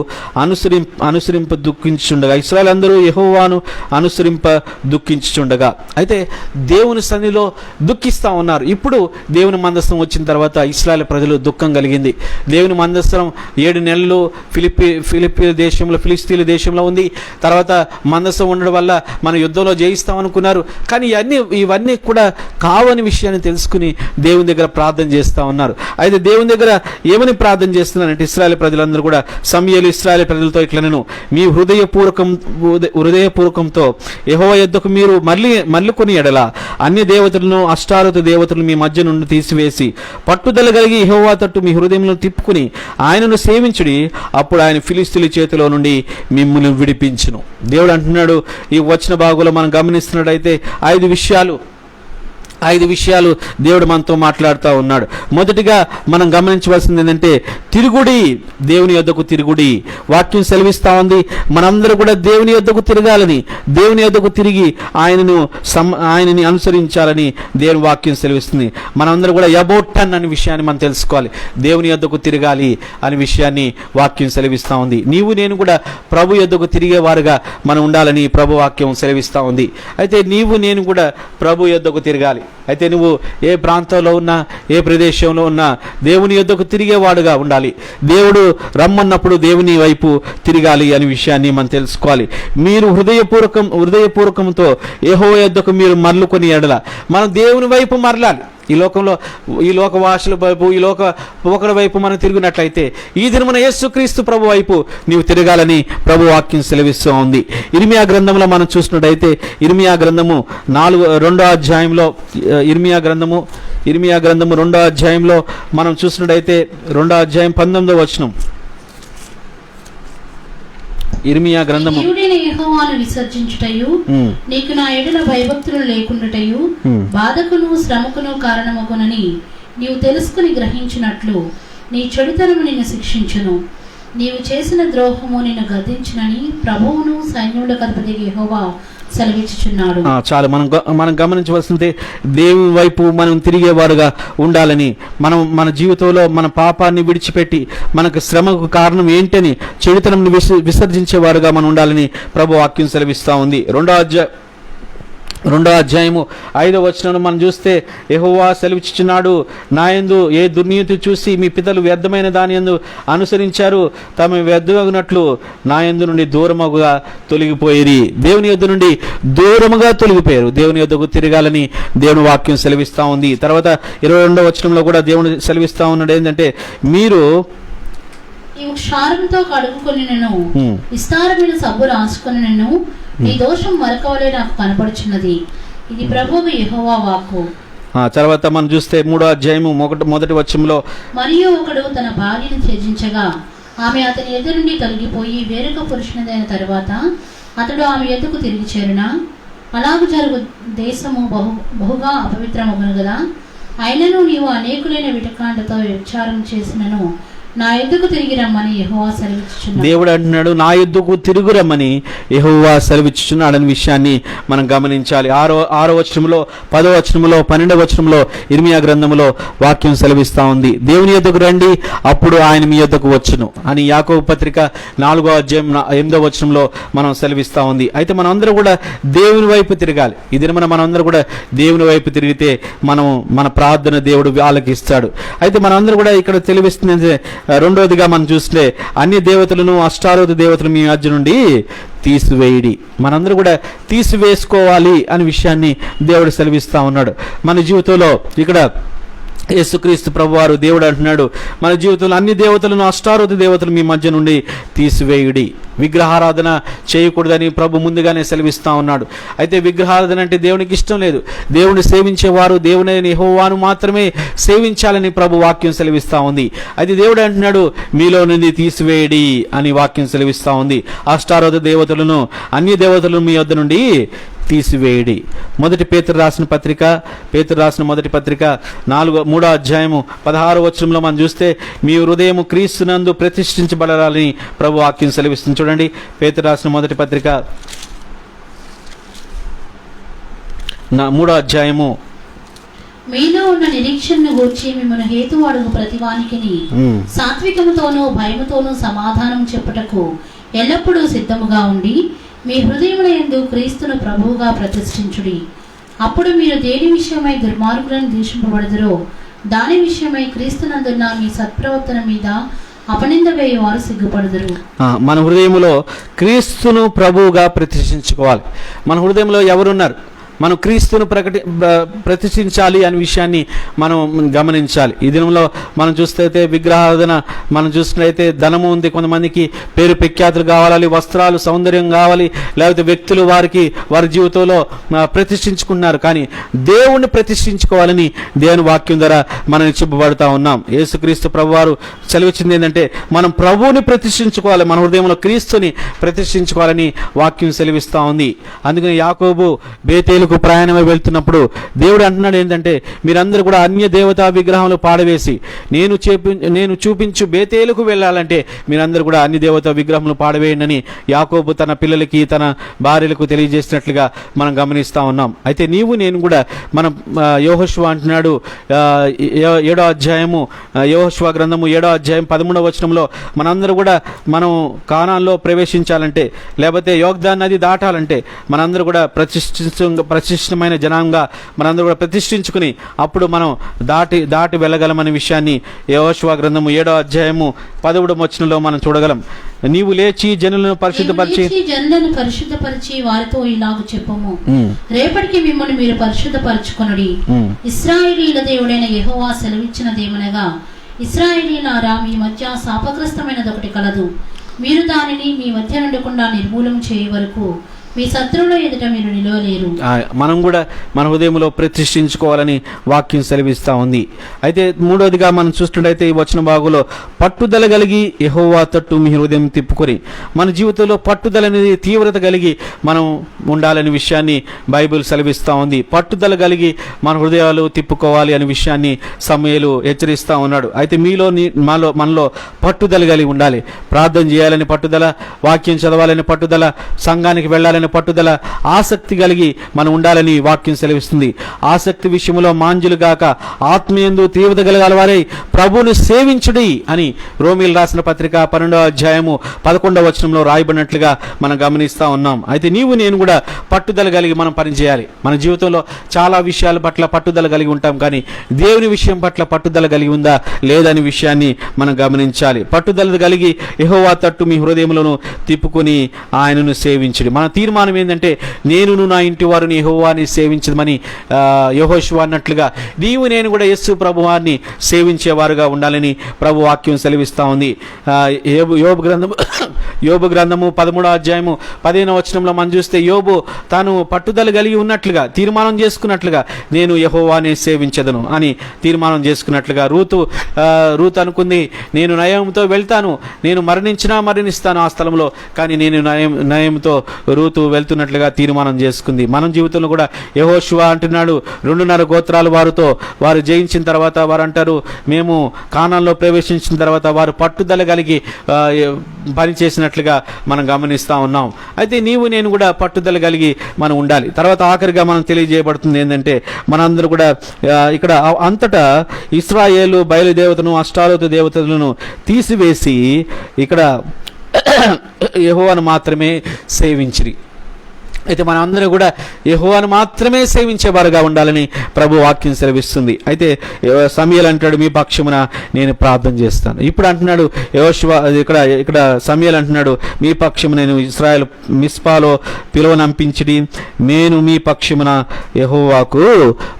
అనుసరింప దుఃఖించుండగా, ఇశ్రాయేలు అందరూ యెహోవాను అనుసరింప దుఃఖించుచుండగా, అయితే దేవుని సన్నిధిలో దుఃఖిస్తూ ఉన్నారు. ఇప్పుడు దేవుని మందస్థం వచ్చిన తర్వాత ఇశ్రాయేలు ప్రజలు దుఃఖం కలిగింది. దేవుని మందస్థం 7 నెలలు ఫిలిస్తీన్ల దేశంలో ఉంది. తర్వాత మందస్థం ఉండడం వల్ల మన యుద్ధంలో జయిస్తాం అనుకున్నారు. కానీ ఇవన్నీ కూడా కావని విషయాన్ని తెలుసుకుని దేవుని దగ్గర ప్రార్థన చేస్తూ ఉన్నారు. అయితే దేవుని దగ్గర ఏమని ప్రార్థన చేస్తున్నారంటే ఇశ్రాయేలు ప్రజలందరూ కూడా, సమూయేలు ఇశ్రాయేలు ప్రజలతో ఇట్లా, నేను మీ హృదయపూర్వకంతో యెహోవా యొద్దకు మీరు మళ్ళుకొని ఎడల అన్య దేవతలను, అష్టారోత దేవతలను మీ మధ్య నుండి తీసివేసి పట్టుదల కలిగి యెహోవా తట్టు మీ హృదయంలో తిప్పుకుని ఆయనను సేవించుడి, అప్పుడు ఆయన ఫిలిస్తీయుల చేతిలో నుండి మిమ్మల్ని విడిపించును. దేవుడు అంటున్నాడు. ఈ వచన భాగంలో మనం గమనిస్తున్నట్టయితే 5 విషయాలు దేవుడు మనతో మాట్లాడుతూ ఉన్నాడు. మొదటిగా మనం గమనించవలసింది ఏంటంటే తిరుగుడి, దేవుని యొద్దకు తిరుగుడి. వాక్యం సెలవిస్తూ ఉంది మనందరూ కూడా దేవుని యొద్దకు తిరగాలని, దేవుని యొద్దకు తిరిగి ఆయనని అనుసరించాలని దేవుని వాక్యం సెలవిస్తుంది. మనందరూ కూడా అబౌట్ టర్న్ అనే విషయాన్ని మనం తెలుసుకోవాలి. దేవుని యొద్దకు తిరగాలి అనే విషయాన్ని వాక్యం సెలవిస్తూ ఉంది. నీవు నేను కూడా ప్రభు యొద్దకు తిరిగేవారుగా మనం ఉండాలని ప్రభు వాక్యం సెలవిస్తూ ఉంది. అయితే నీవు నేను కూడా ప్రభు యొద్దకు తిరగాలి. అయితే నువ్వు ఏ ప్రాంతంలో ఉన్నా, ఏ ప్రదేశంలో ఉన్నా దేవుని యొద్దకు తిరిగేవాడుగా ఉండాలి. దేవుడు రమ్మన్నప్పుడు దేవుని వైపు తిరగాలి అనే విషయాన్ని మనం తెలుసుకోవాలి. మీరు హృదయపూర్వకంతో యెహోవా యొద్దకు మీరు మరలుకొని ఎడల, మనం దేవుని వైపు మరలాలి. ఈ లోక వాసుల వైపు, ఈ లోక ఒకరి వైపు మనం తిరిగినట్లయితే ఈ దినమున యేసుక్రీస్తు ప్రభు వైపు నీవు తిరగాలని ప్రభు వాక్యం సెలవిస్తూ ఉంది. ఇర్మియా గ్రంథంలో మనం చూసినట్టయితే ఇర్మియా గ్రంథము 2వ అధ్యాయంలో ఇర్మియా గ్రంథము 2వ అధ్యాయంలో మనం చూసినట్టయితే 2వ అధ్యాయం 19వ వచనం. ఇర్మియా గ్రంథము, యెహోవాను విసర్జించుటయు, నీకు నా ఎడల భయభక్తులు లేకుండాటయు, బాధకును శ్రమకును కారణమగునని నీవు తెలుసుకుని గ్రహించినట్లు నీ చెడుతనము నిన్ను శిక్షించును. నీవు చేసిన ద్రోహము నిన్ను గద్దించునని ప్రభువును సైన్యములకు అధిపతి యెహోవా సెలవిచ్చుచున్నాడు. చాలు. మనం గమనించవలసిందే దేవుని వైపు మనం తిరిగేవారుగా ఉండాలని. మనం మన జీవితంలో మన పాపాన్ని విడిచిపెట్టి మనకు శ్రమకు కారణం ఏంటని చెడుతనం విసర్జించేవారుగా మనం ఉండాలని ప్రభు వాక్యం సెలవిస్తూ ఉంది. 2వ అధ్యాయము 5వ వచనం మనం చూస్తే యెహోవా సెలవిచ్చుచున్నాడు, నాయందు ఏ దుర్నీతి చూసి మీ పితరులు వ్యర్థమైన దాని యందు అనుసరించారు, తమ వ్యర్థమగునట్లు నాయందు నుండి దూరముగా తొలగిపోయిరి. దేవుని యొద్ద నుండి దూరముగా తొలగిపోయారు. దేవుని యొద్దకు తిరగాలని దేవుని వాక్యం సెలవిస్తూ ఉంది. తర్వాత 22వ వచనంలో కూడా దేవుడు సెలవిస్తూ ఉన్నాడు ఏంటంటే, మీరు క్షారంతో కడుగుకొని నేను విస్తారమైన సబ్బు రాసుకొని నేను నీ దోషం మరకవలే నాకు కనపడుచున్నది. ఇది ప్రభువు యెహోవా వాక్కు. తర్వాత మనం చూస్తే 3వ అధ్యాయము 1వ వచనంలో, మరియు ఒకడు తన భార్యను త్యజించగా ఆమె అతని ఎదురు నుండి తొలగిపోయి వేరొక పురుషునిదైన తరువాత అతడు ఆమె ఎద్దుకు తిరిగి చేరునా, అలాగు జరుగు దేశము బహుగా అపవిత్రమగును గదా. అయినను నీవు అనేకులైన విటకాండతో వ్యభిచారం చేసినను నా ఎద్దుకు తిరిగి రమ్మని యెహోవా సెలవిచ్చుచున్నాడు. దేవుడు అంటున్నాడు, నా ఎద్దుకు తిరిగి రమ్మని యెహోవా సెలవిచ్చుచున్నాడు అనే విషయాన్ని మనం గమనించాలి. 6వ వచనంలో, 10వ వచనంలో, 12వ వచనంలో ఇర్మియా గ్రంథంలో వాక్యం సెలవిస్తూ ఉంది. దేవుని యొద్దకు రండి, అప్పుడు ఆయన మీ యొద్దకు వచ్చును అని యాకోబు పత్రిక 4వ అధ్యాయం 8వ వచనంలో మనం సెలవిస్తూ ఉంది. అయితే మనం అందరూ కూడా దేవుని వైపు తిరగాలి. ఈ దిన మనం అందరూ కూడా దేవుని వైపు తిరిగితే మన ప్రార్థన దేవుడు ఆలకిస్తాడు. అయితే మనం అందరూ కూడా ఇక్కడ తెలివిస్తుంది రెండవదిగా మనం చూస్తే అన్ని దేవతలను అష్టారోధ దేవతలు మీ మధ్య నుండి తీసివేయడి. మనందరూ కూడా తీసివేసుకోవాలి అనే విషయాన్ని దేవుడు సెలవిస్తూ ఉన్నాడు. మన జీవితంలో ఇక్కడ యేసుక్రీస్తు ప్రభువారు దేవుడు అంటున్నాడు, మన జీవితంలో అన్ని దేవతలను అష్టారోధ దేవతలు మీ మధ్య నుండి తీసివేయుడి. విగ్రహారాధన చేయకూడదని ప్రభు ముందుగానే సెలవిస్తూ ఉన్నాడు. అయితే విగ్రహారాధన అంటే దేవునికి ఇష్టం లేదు. దేవుని సేవించేవారు దేవుని యెహోవాను మాత్రమే సేవించాలని ప్రభు వాక్యం సెలవిస్తూ ఉంది. అయితే దేవుడు అంటున్నాడు, మీలో నుండి తీసివేయడి అని వాక్యం సెలవిస్తూ ఉంది. అష్టారోధ దేవతలను అన్ని దేవతలను మీ వద్ద నుండి తీసివేయడి. పేతురు రాసిన మొదటి పత్రిక 3వ అధ్యాయము 16వ వచనంలో మనం చూస్తే మీ హృదయము క్రీస్తునందు ప్రతిష్ఠించబడాలని ప్రభు వాక్యం సెలవిస్తుంది. చూడండి, పేతురు రాసిన మొదటి పత్రిక 3వ అధ్యాయము మీలో ఉన్న నిరీక్షణను గూర్చి మిమ్మల్ని హేతువాడుగు ప్రతివానికిని సాత్వికముతోనూ భయముతోనూ సమాధానం చెప్పుటకు ఎల్లప్పుడూ సిద్ధముగా ఉండి మీ హృదయములందు క్రీస్తును ప్రభువుగా ప్రతిష్ఠించుడి. అప్పుడు మీరు దేని విషయమై దుర్మార్గులను దూషింపబడుదురో దాని విషయమై క్రీస్తునందున్న మీ సత్ప్రవర్తన మీద అపనింద వేయువారు సిగ్గుపడుదురు. మన హృదయములో క్రీస్తును ప్రభువుగా ప్రతిష్ఠించుకోవాలి. మన హృదయంలో ఎవరున్నారు? మనం క్రీస్తును ప్రతిష్ఠించాలి అనే విషయాన్ని మనం గమనించాలి. ఈ దినంలో మనం చూస్తే విగ్రహారాధన మనం చూసినట్లయితే ధనము ఉంది, కొంతమందికి పేరు ప్రఖ్యాతులు కావాలి, వస్త్రాలు సౌందర్యం కావాలి, లేకపోతే వ్యక్తులు వారి జీవితంలో ప్రతిష్ఠించుకున్నారు. కానీ దేవుణ్ణి ప్రతిష్ఠించుకోవాలని దేవుని వాక్యం ద్వారా మనం చెప్పబడుతూ ఉన్నాం. యేసుక్రీస్తు ప్రభువారు సెలవిచ్చింది ఏంటంటే మనం ప్రభువుని ప్రతిష్ఠించుకోవాలి, మన హృదయంలో క్రీస్తుని ప్రతిష్ఠించుకోవాలని వాక్యం సెలవిస్తూ ఉంది. అందుకని యాకోబు బేతేలు ప్రయాణమై వెళ్తున్నప్పుడు దేవుడు అంటున్నాడు ఏంటంటే, మీరందరూ కూడా అన్య దేవతా విగ్రహములు పాడవేసి నేను చూపించు బేతేలుకు వెళ్ళాలంటే మీరందరూ కూడా అన్ని దేవతా విగ్రహములు పాడవేయండి యాకోబు తన పిల్లలకి తన భార్యలకు తెలియజేసినట్లుగా మనం గమనిస్తూ ఉన్నాం. అయితే నేను కూడా మనం యెహోషువ అంటున్నాడు 7వ అధ్యాయము యెహోషువ గ్రంథము 7వ అధ్యాయం 13వ వచనంలో మనందరూ కూడా మనం కానాన్లో ప్రవేశించాలంటే లేకపోతే యోర్దాను నది దాటాలంటే మనందరూ కూడా ప్రతిష్ఠితమైన జనాంగా మనందరూ కూడా ప్రతిష్ఠించుకుని అప్పుడు మనం దాటి వెళ్ళగలమనే విషయాన్ని యెహోషువ గ్రంథము 7వ అధ్యాయము 10వ వచనంలో మనం చూడగలం. నీవు లేచి జనులను పరిశుద్ధపరిచి వారితో ఇలాగ చెప్పము, రేపటికి మిమ్మల్ని మీరు పరిశుద్ధపరచుకొనుడి. ఇశ్రాయేలీయుల దేవుడైన యెహోవా సెలవిచ్చినదేమనగా, ఇశ్రాయేలీయులారా మీ మధ్య శాపగ్రస్తమైనది ఒకటి కలదు. మీరు దానిని మీ మధ్య నుండకుండా నిర్మూలం చేయ వరకు మీ శత్రువుల ఎదుట మీరు నిలవలేరు. మనం కూడా మన హృదయంలో ప్రతిష్ఠించుకోవాలని వాక్యం సెలవిస్తూ ఉంది. అయితే మూడవదిగా మనం చూస్తున్నట్టయితే ఈ వచన భాగంలో పట్టుదల కలిగి యెహోవా తట్టు మీ హృదయం తిప్పుకొని, మన జీవితంలో పట్టుదల అనేది తీవ్రత కలిగి మనం ఉండాలనే విషయాన్ని బైబిల్ సెలవిస్తూ ఉంది. పట్టుదల కలిగి మన హృదయాలు తిప్పుకోవాలి అనే విషయాన్ని సమూయేలు హెచ్చరిస్తూ ఉన్నాడు. అయితే మనలో పట్టుదల కలిగి ఉండాలి. ప్రార్థన చేయాలని పట్టుదల, వాక్యం చదవాలని పట్టుదల, సంఘానికి వెళ్ళాలని పట్టుదల, ఆసక్తి కలిగి మనం ఉండాలని వాక్యం సెలవిస్తుంది. ఆసక్తి విషయంలో మాంజులు గాక ఆత్మీయందు తీవ్రత కలగాల వారై ప్రభువును సేవించుడి అని రోమీయులు రాసిన పత్రిక 12వ అధ్యాయము 11వ వచనంలో రాయబడినట్లుగా మనం గమనిస్తూ ఉన్నాం. అయితే నేను కూడా పట్టుదల కలిగి మనం పనిచేయాలి. మన జీవితంలో చాలా విషయాల పట్ల పట్టుదల కలిగి ఉంటాం, కానీ దేవుని విషయం పట్ల పట్టుదల కలిగి ఉందా లేదని విషయాన్ని మనం గమనించాలి. పట్టుదల కలిగి యెహోవా తట్టు మీ హృదయములను తిప్పుకొని ఆయనను సేవించుడి. మన తీర్మానం ఏంటంటే, నేనును నా ఇంటి వారిని యెహోవాని సేవించమని యెహోషువ అన్నట్లుగా నేను కూడా యేసు ప్రభువారిని సేవించేవారుగా ఉండాలని ప్రభు వాక్యం సెలవిస్తూ ఉంది. యోబు గ్రంథము 13వ అధ్యాయము 15వ వచనంలో మనం చూస్తే యోబు తాను పట్టుదల కలిగి ఉన్నట్లుగా తీర్మానం చేసుకున్నట్లుగా నేను యెహోవాని సేవించదను అని తీర్మానం చేసుకున్నట్లుగా రూతు అనుకుంది, నేను నయముతో వెళ్తాను, నేను మరణిస్తాను ఆ స్థలంలో, కానీ నేను నయముతో రూతు వెళ్తున్నట్లుగా తీర్మానం చేసుకుంది. మన జీవితంలో కూడా యెహోషువ అంటున్నాడు, 2.5 గోత్రాలు వారు జయించిన తర్వాత వారు అంటారు, మేము కానాన్లో ప్రవేశించిన తర్వాత వారు పట్టుదల కలిగి పని చేసినట్లుగా మనం గమనిస్తూ ఉన్నాం. అయితే నేను కూడా పట్టుదల కలిగి మనం ఉండాలి. తర్వాత ఆఖరిగా మనం తెలియజేయబడుతుంది ఏంటంటే, మనందరూ కూడా ఇక్కడ అంతటా ఇశ్రాయేలు బయలుదేవతను అష్టారోతు దేవతలను తీసివేసి ఇక్కడ యెహోవాను మాత్రమే సేవించిరి. అయితే మన అందరూ కూడా యెహోవాను మాత్రమే సేవించేవారుగా ఉండాలని ప్రభు వాక్యం సెలవిస్తుంది. అయితే సమూయేలు అంటాడు, మీ పక్షమున నేను ప్రార్థన చేస్తాను. ఇప్పుడు అంటున్నాడు యెహోషువ, ఇక్కడ సమూయేలు అంటున్నాడు, మీ పక్షమున నేను ఇశ్రాయేలు మిస్పాలో పిలువనంపించిడి, నేను మీ పక్షమున యెహోవాకు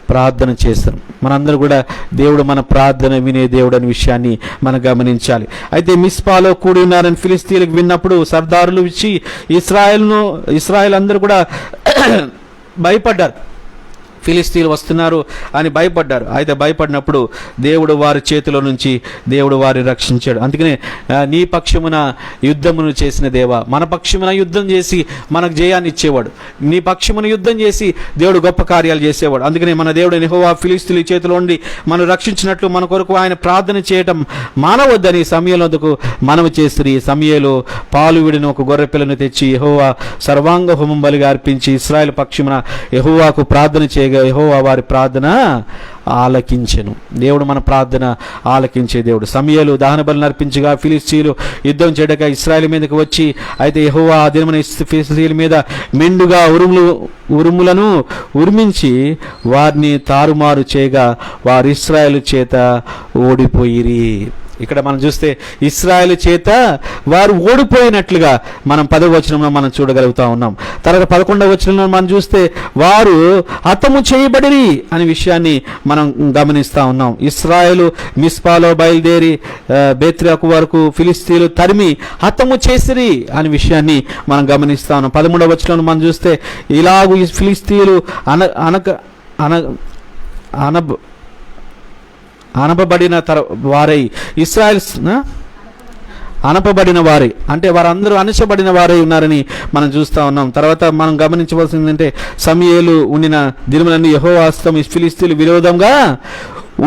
ప్రార్థన చేస్తాను. మనందరూ కూడా దేవుడు మన ప్రార్థన వినే దేవుడు అనే విషయాన్ని మనం గమనించాలి. అయితే మిస్పాలో కూడి ఉన్నారని ఫిలిస్తీన్లకు విన్నప్పుడు సర్దారులు ఇచ్చి ఇశ్రాయేల్ అందరూ కూడా భయపడ్డారు. ఫిలిస్తీన్లు వస్తున్నారు అని భయపడ్డారు. అయితే భయపడినప్పుడు దేవుడు వారి చేతిలో నుంచి దేవుడు వారిని రక్షించాడు. అందుకనే నీ పక్షమున యుద్ధమును చేసిన దేవా, మన పక్షమున యుద్ధం చేసి మనకు జయాన్ని ఇచ్చేవాడు, నీ పక్షమున యుద్ధం చేసి దేవుడు గొప్ప కార్యాలు చేసేవాడు. అందుకనే మన దేవుడు యెహోవా ఫిలిస్తీన్ల చేతిలో ఉండి మనం రక్షించినట్లు మన కొరకు ఆయన ప్రార్థన చేయటం మానవద్దని సమూయేలుకు మనవి చేస్తుంది. సమూయేలు పాలు విడిన ఒక గొర్రెపిల్లను తెచ్చి యెహోవా సర్వాంగ హోమం బలిగా అర్పించి ఇశ్రాయేలు పక్షమున యెహోవాకు ప్రార్థన చేయగా యెహోవా వారి ప్రార్థన ఆలకించెను. దేవుడు మన ప్రార్థన ఆలకించే దేవుడు. సమూయేలు దహన బలులను అర్పించగా ఫిలిస్తీయులు యుద్ధం చేయడగా ఇశ్రాయేలు మీదకి వచ్చి, అయితే యెహోవా ఆ దినమున ఫిలిస్తీయుల మీద మెండుగా ఉరుములను ఉరిమించి వారిని తారుమారు చేయగా వారు ఇశ్రాయేలు చేత ఓడిపోయిరి. ఇక్కడ మనం చూస్తే ఇశ్రాయేలు చేత వారు ఓడిపోయినట్లుగా మనం 10వ వచనంలో మనం చూడగలుగుతా ఉన్నాం. తర్వాత 11వ వచనంలో మనం చూస్తే వారు హతము చేయబడిరి అనే విషయాన్ని మనం గమనిస్తూ ఉన్నాం. ఇశ్రాయేలు మిస్పాలో బయలుదేరి బేత్లకు వరకు ఫిలిస్తీన్లు తరిమి హతము చేసిరి అనే విషయాన్ని మనం గమనిస్తా ఉన్నాం. 13వ వచనంలో మనం చూస్తే ఇలాగూ ఈ ఫిలిస్తీన్లు అనపబడిన వారై ఇశ్రాయేల్ అనపబడిన వారై, అంటే వారందరూ అణచబడిన వారై ఉన్నారని మనం చూస్తూ ఉన్నాం. తర్వాత మనం గమనించవలసింది ఏంటంటే సమూయేలు ఉండిన దినములన్నీ యెహోవా హస్తం ఫిలిస్తీన్లు విరోధంగా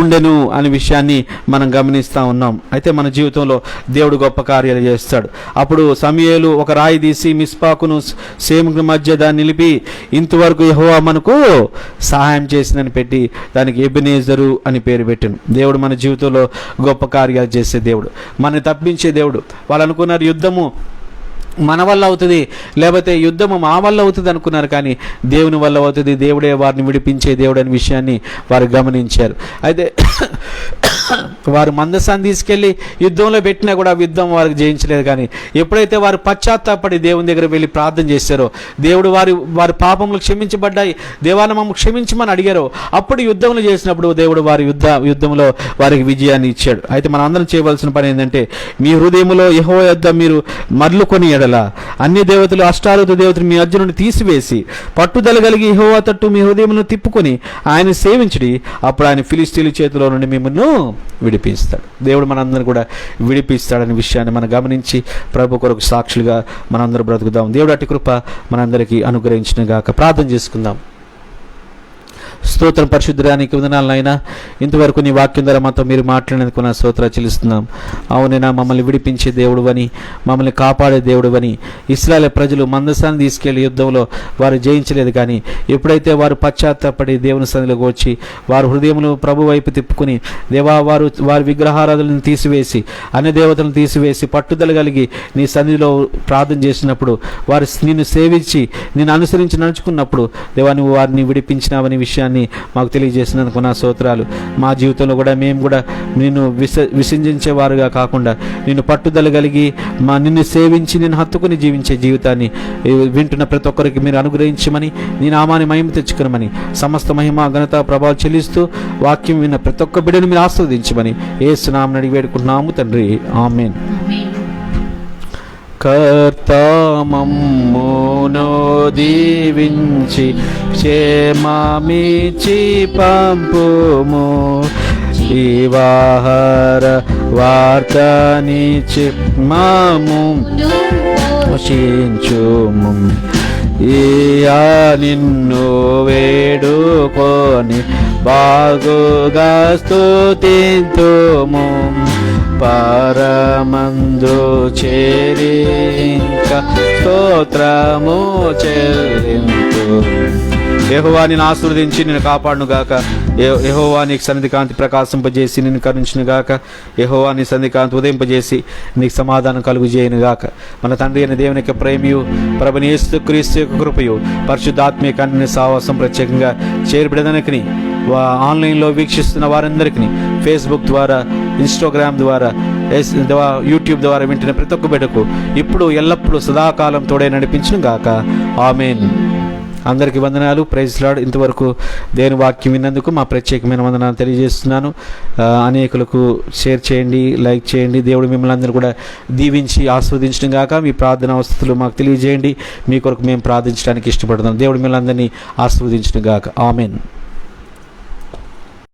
ఉండెను అనే విషయాన్ని మనం గమనిస్తూ ఉన్నాం. అయితే మన జీవితంలో దేవుడు గొప్ప కార్యాలు చేస్తాడు. అప్పుడు సమూయేలు ఒక రాయి తీసి మిస్పాకును సేముకు మధ్య దాన్ని నిలిపి ఇంతవరకు యెహోవా మనకు సహాయం చేసిందని పెట్టి దానికి ఎబెనేజరు అని పేరు పెట్టాను. దేవుడు మన జీవితంలో గొప్ప కార్యాలు చేసే దేవుడు, మనని తప్పించే దేవుడు. వాళ్ళు అనుకున్నారు యుద్ధము మన వల్ల అవుతుంది, లేకపోతే యుద్ధము మా వల్ల అవుతుంది అనుకున్నారు, కానీ దేవుని వల్ల అవుతుంది. దేవుడే వారిని విడిపించే దేవుడు అనే విషయాన్ని వారు గమనించారు. అయితే వారు మందసాన్ని తీసుకెళ్ళి యుద్ధంలో పెట్టినా కూడా యుద్ధం వారికి జయించలేదు. కానీ ఎప్పుడైతే వారు పశ్చాత్తాపడి దేవుని దగ్గర వెళ్ళి ప్రార్థన చేశారో, దేవుడు వారి పాపములు క్షమించబడ్డాయి, దేవాన్ని మమ్మల్ని క్షమించమని అడిగారో, అప్పుడు యుద్ధంలో చేసినప్పుడు దేవుడు వారి యుద్ధంలో వారికి విజయాన్ని ఇచ్చాడు. అయితే మనం అందరం చేయవలసిన పని ఏంటంటే, మీ హృదయంలో యెహోవా యొద్ద మీరు మరలుకొని ఎడల అన్ని దేవతలు అష్టారోత దేవతలు మీ మధ్య నుండి తీసివేసి పట్టుదల కలిగి యెహోవా తట్టు మీ హృదయమును తిప్పుకొని ఆయన సేవించుడి, అప్పుడు ఆయన ఫిలిస్తీన్ల చేతిలో నుండి మిమ్మల్ని విడిపిస్తాడు. దేవుడు మనందరిని కూడా విడిపిస్తాడనే విషయాన్ని మనం గమనించి ప్రభు కొరకు సాక్షులుగా మనందరూ బ్రతుకుదాం. దేవుడు అట్టి కృప మనందరికీ అనుగ్రహించిన గాక. ప్రార్థన చేసుకుందాం. స్తోత్రం పరిశుద్ధుడానికి వందనాలనైనా, ఇంతవరకు నీ వాక్యం ద్వారా మాతో మీరు మాట్లాడినందుకు నా స్తోత్రాలు చెల్లిస్తున్నాం. అవునైనా మమ్మల్ని విడిపించే దేవుడు అని, మమ్మల్ని కాపాడే దేవుడు అని. ఇశ్రాయేలు ప్రజలు మందసాన్ని తీసుకెళ్లి యుద్ధంలో వారు జయించలేదు, కానీ ఎప్పుడైతే వారు పశ్చాత్తాపడి దేవుని సన్నిధిలోకి వచ్చి వారు హృదయమును ప్రభు వైపు తిప్పుకుని దేవా వారి విగ్రహారాధనలను తీసివేసి అన్ని దేవతలను తీసివేసి పట్టుదల కలిగి నీ సన్నిధిలో ప్రార్థన చేసినప్పుడు, వారు నిన్ను సేవించి నిన్ను అనుసరించి నడుచుకున్నప్పుడు దేవా నువ్వు వారిని విడిపించినావనే విషయాన్ని మాకు తెలియజేసినందుకు నా స్తోత్రాలు. మా జీవితంలో కూడా మేము కూడా నిన్ను విసర్జించేవారుగా కాకుండా నిన్ను పట్టుదల కలిగి నిన్ను సేవించి నిన్ను హత్తుకుని జీవించే జీవితాన్ని వింటున్న ప్రతి ఒక్కరికి మీరు అనుగ్రహించమని, నీ నామాన్ని మహిమ తెచ్చుకునమని, సమస్త మహిమ ఘనత ప్రభావం చెల్లిస్తూ వాక్యం విన్న ప్రతి ఒక్క బిడ్డను మీరు ఆస్వాదించమని యేసు నామమున అడిగి వేడుకుంటున్నాము తండ్రి, ఆమేన్. కర్త మమ్మును దీవించి క్షేమమిచ్చి పంపుము, జీవాహార వార్తనిచ్చి మాము పోషించుము. ఇయా నిన్ను వేడుకొని బాగుగా స్తుతింతుము, పరమందు చేరి ఇంకా స్తోత్రము చెల్లింతు. యెహోవా నిన్ను ఆశీర్వదించి నిన్ను కాపాడును గాక. యెహోవా నీకు సన్నిధి కాంతి ప్రకాశింపజేసి నిన్ను కరుణించును గాక. యెహోవా నీ సన్నిధి కాంతి ఉదయింపజేసి నీకు సమాధానం కలుగు చేయను గాక. మన తండ్రి అయిన దేవుని యొక్క ప్రేమయు ప్రభుని యేసుక్రీస్తు యొక్క కృపయు పరిశుద్ధాత్మీయ కన్య సావాసం ప్రత్యేకంగా చేర్పడదనకిని ఆన్లైన్లో వీక్షిస్తున్న వారందరికీ ఫేస్బుక్ ద్వారా, ఇన్స్టాగ్రామ్ ద్వారా, యూట్యూబ్ ద్వారా వింటున్న ప్రతి ఒక్క బిడ్డకు ఇప్పుడు ఎల్లప్పుడూ సదాకాలం తోడే నడిపించును గాక. ఆమేన్. అందరికీ వందనాలు. Praise lord. ఇంతవరకు దేవుని వాక్యం విన్నందుకు మా ప్రత్యేకమైన వందనాలు తెలియజేస్తున్నాను. అనేకులకు షేర్ చేయండి, లైక్ చేయండి. దేవుడు మిమ్మల్ని అందరూ కూడా దీవించి ఆస్వాదించడం గాక. మీ ప్రార్థన అవస్థలు మాకు తెలియజేయండి. మీ కొరకు మేము ప్రార్థించడానికి ఇష్టపడుతున్నాం. దేవుడు మిమ్మల్ని అందరినీ ఆస్వాదించడం గాక. ఆమేన్.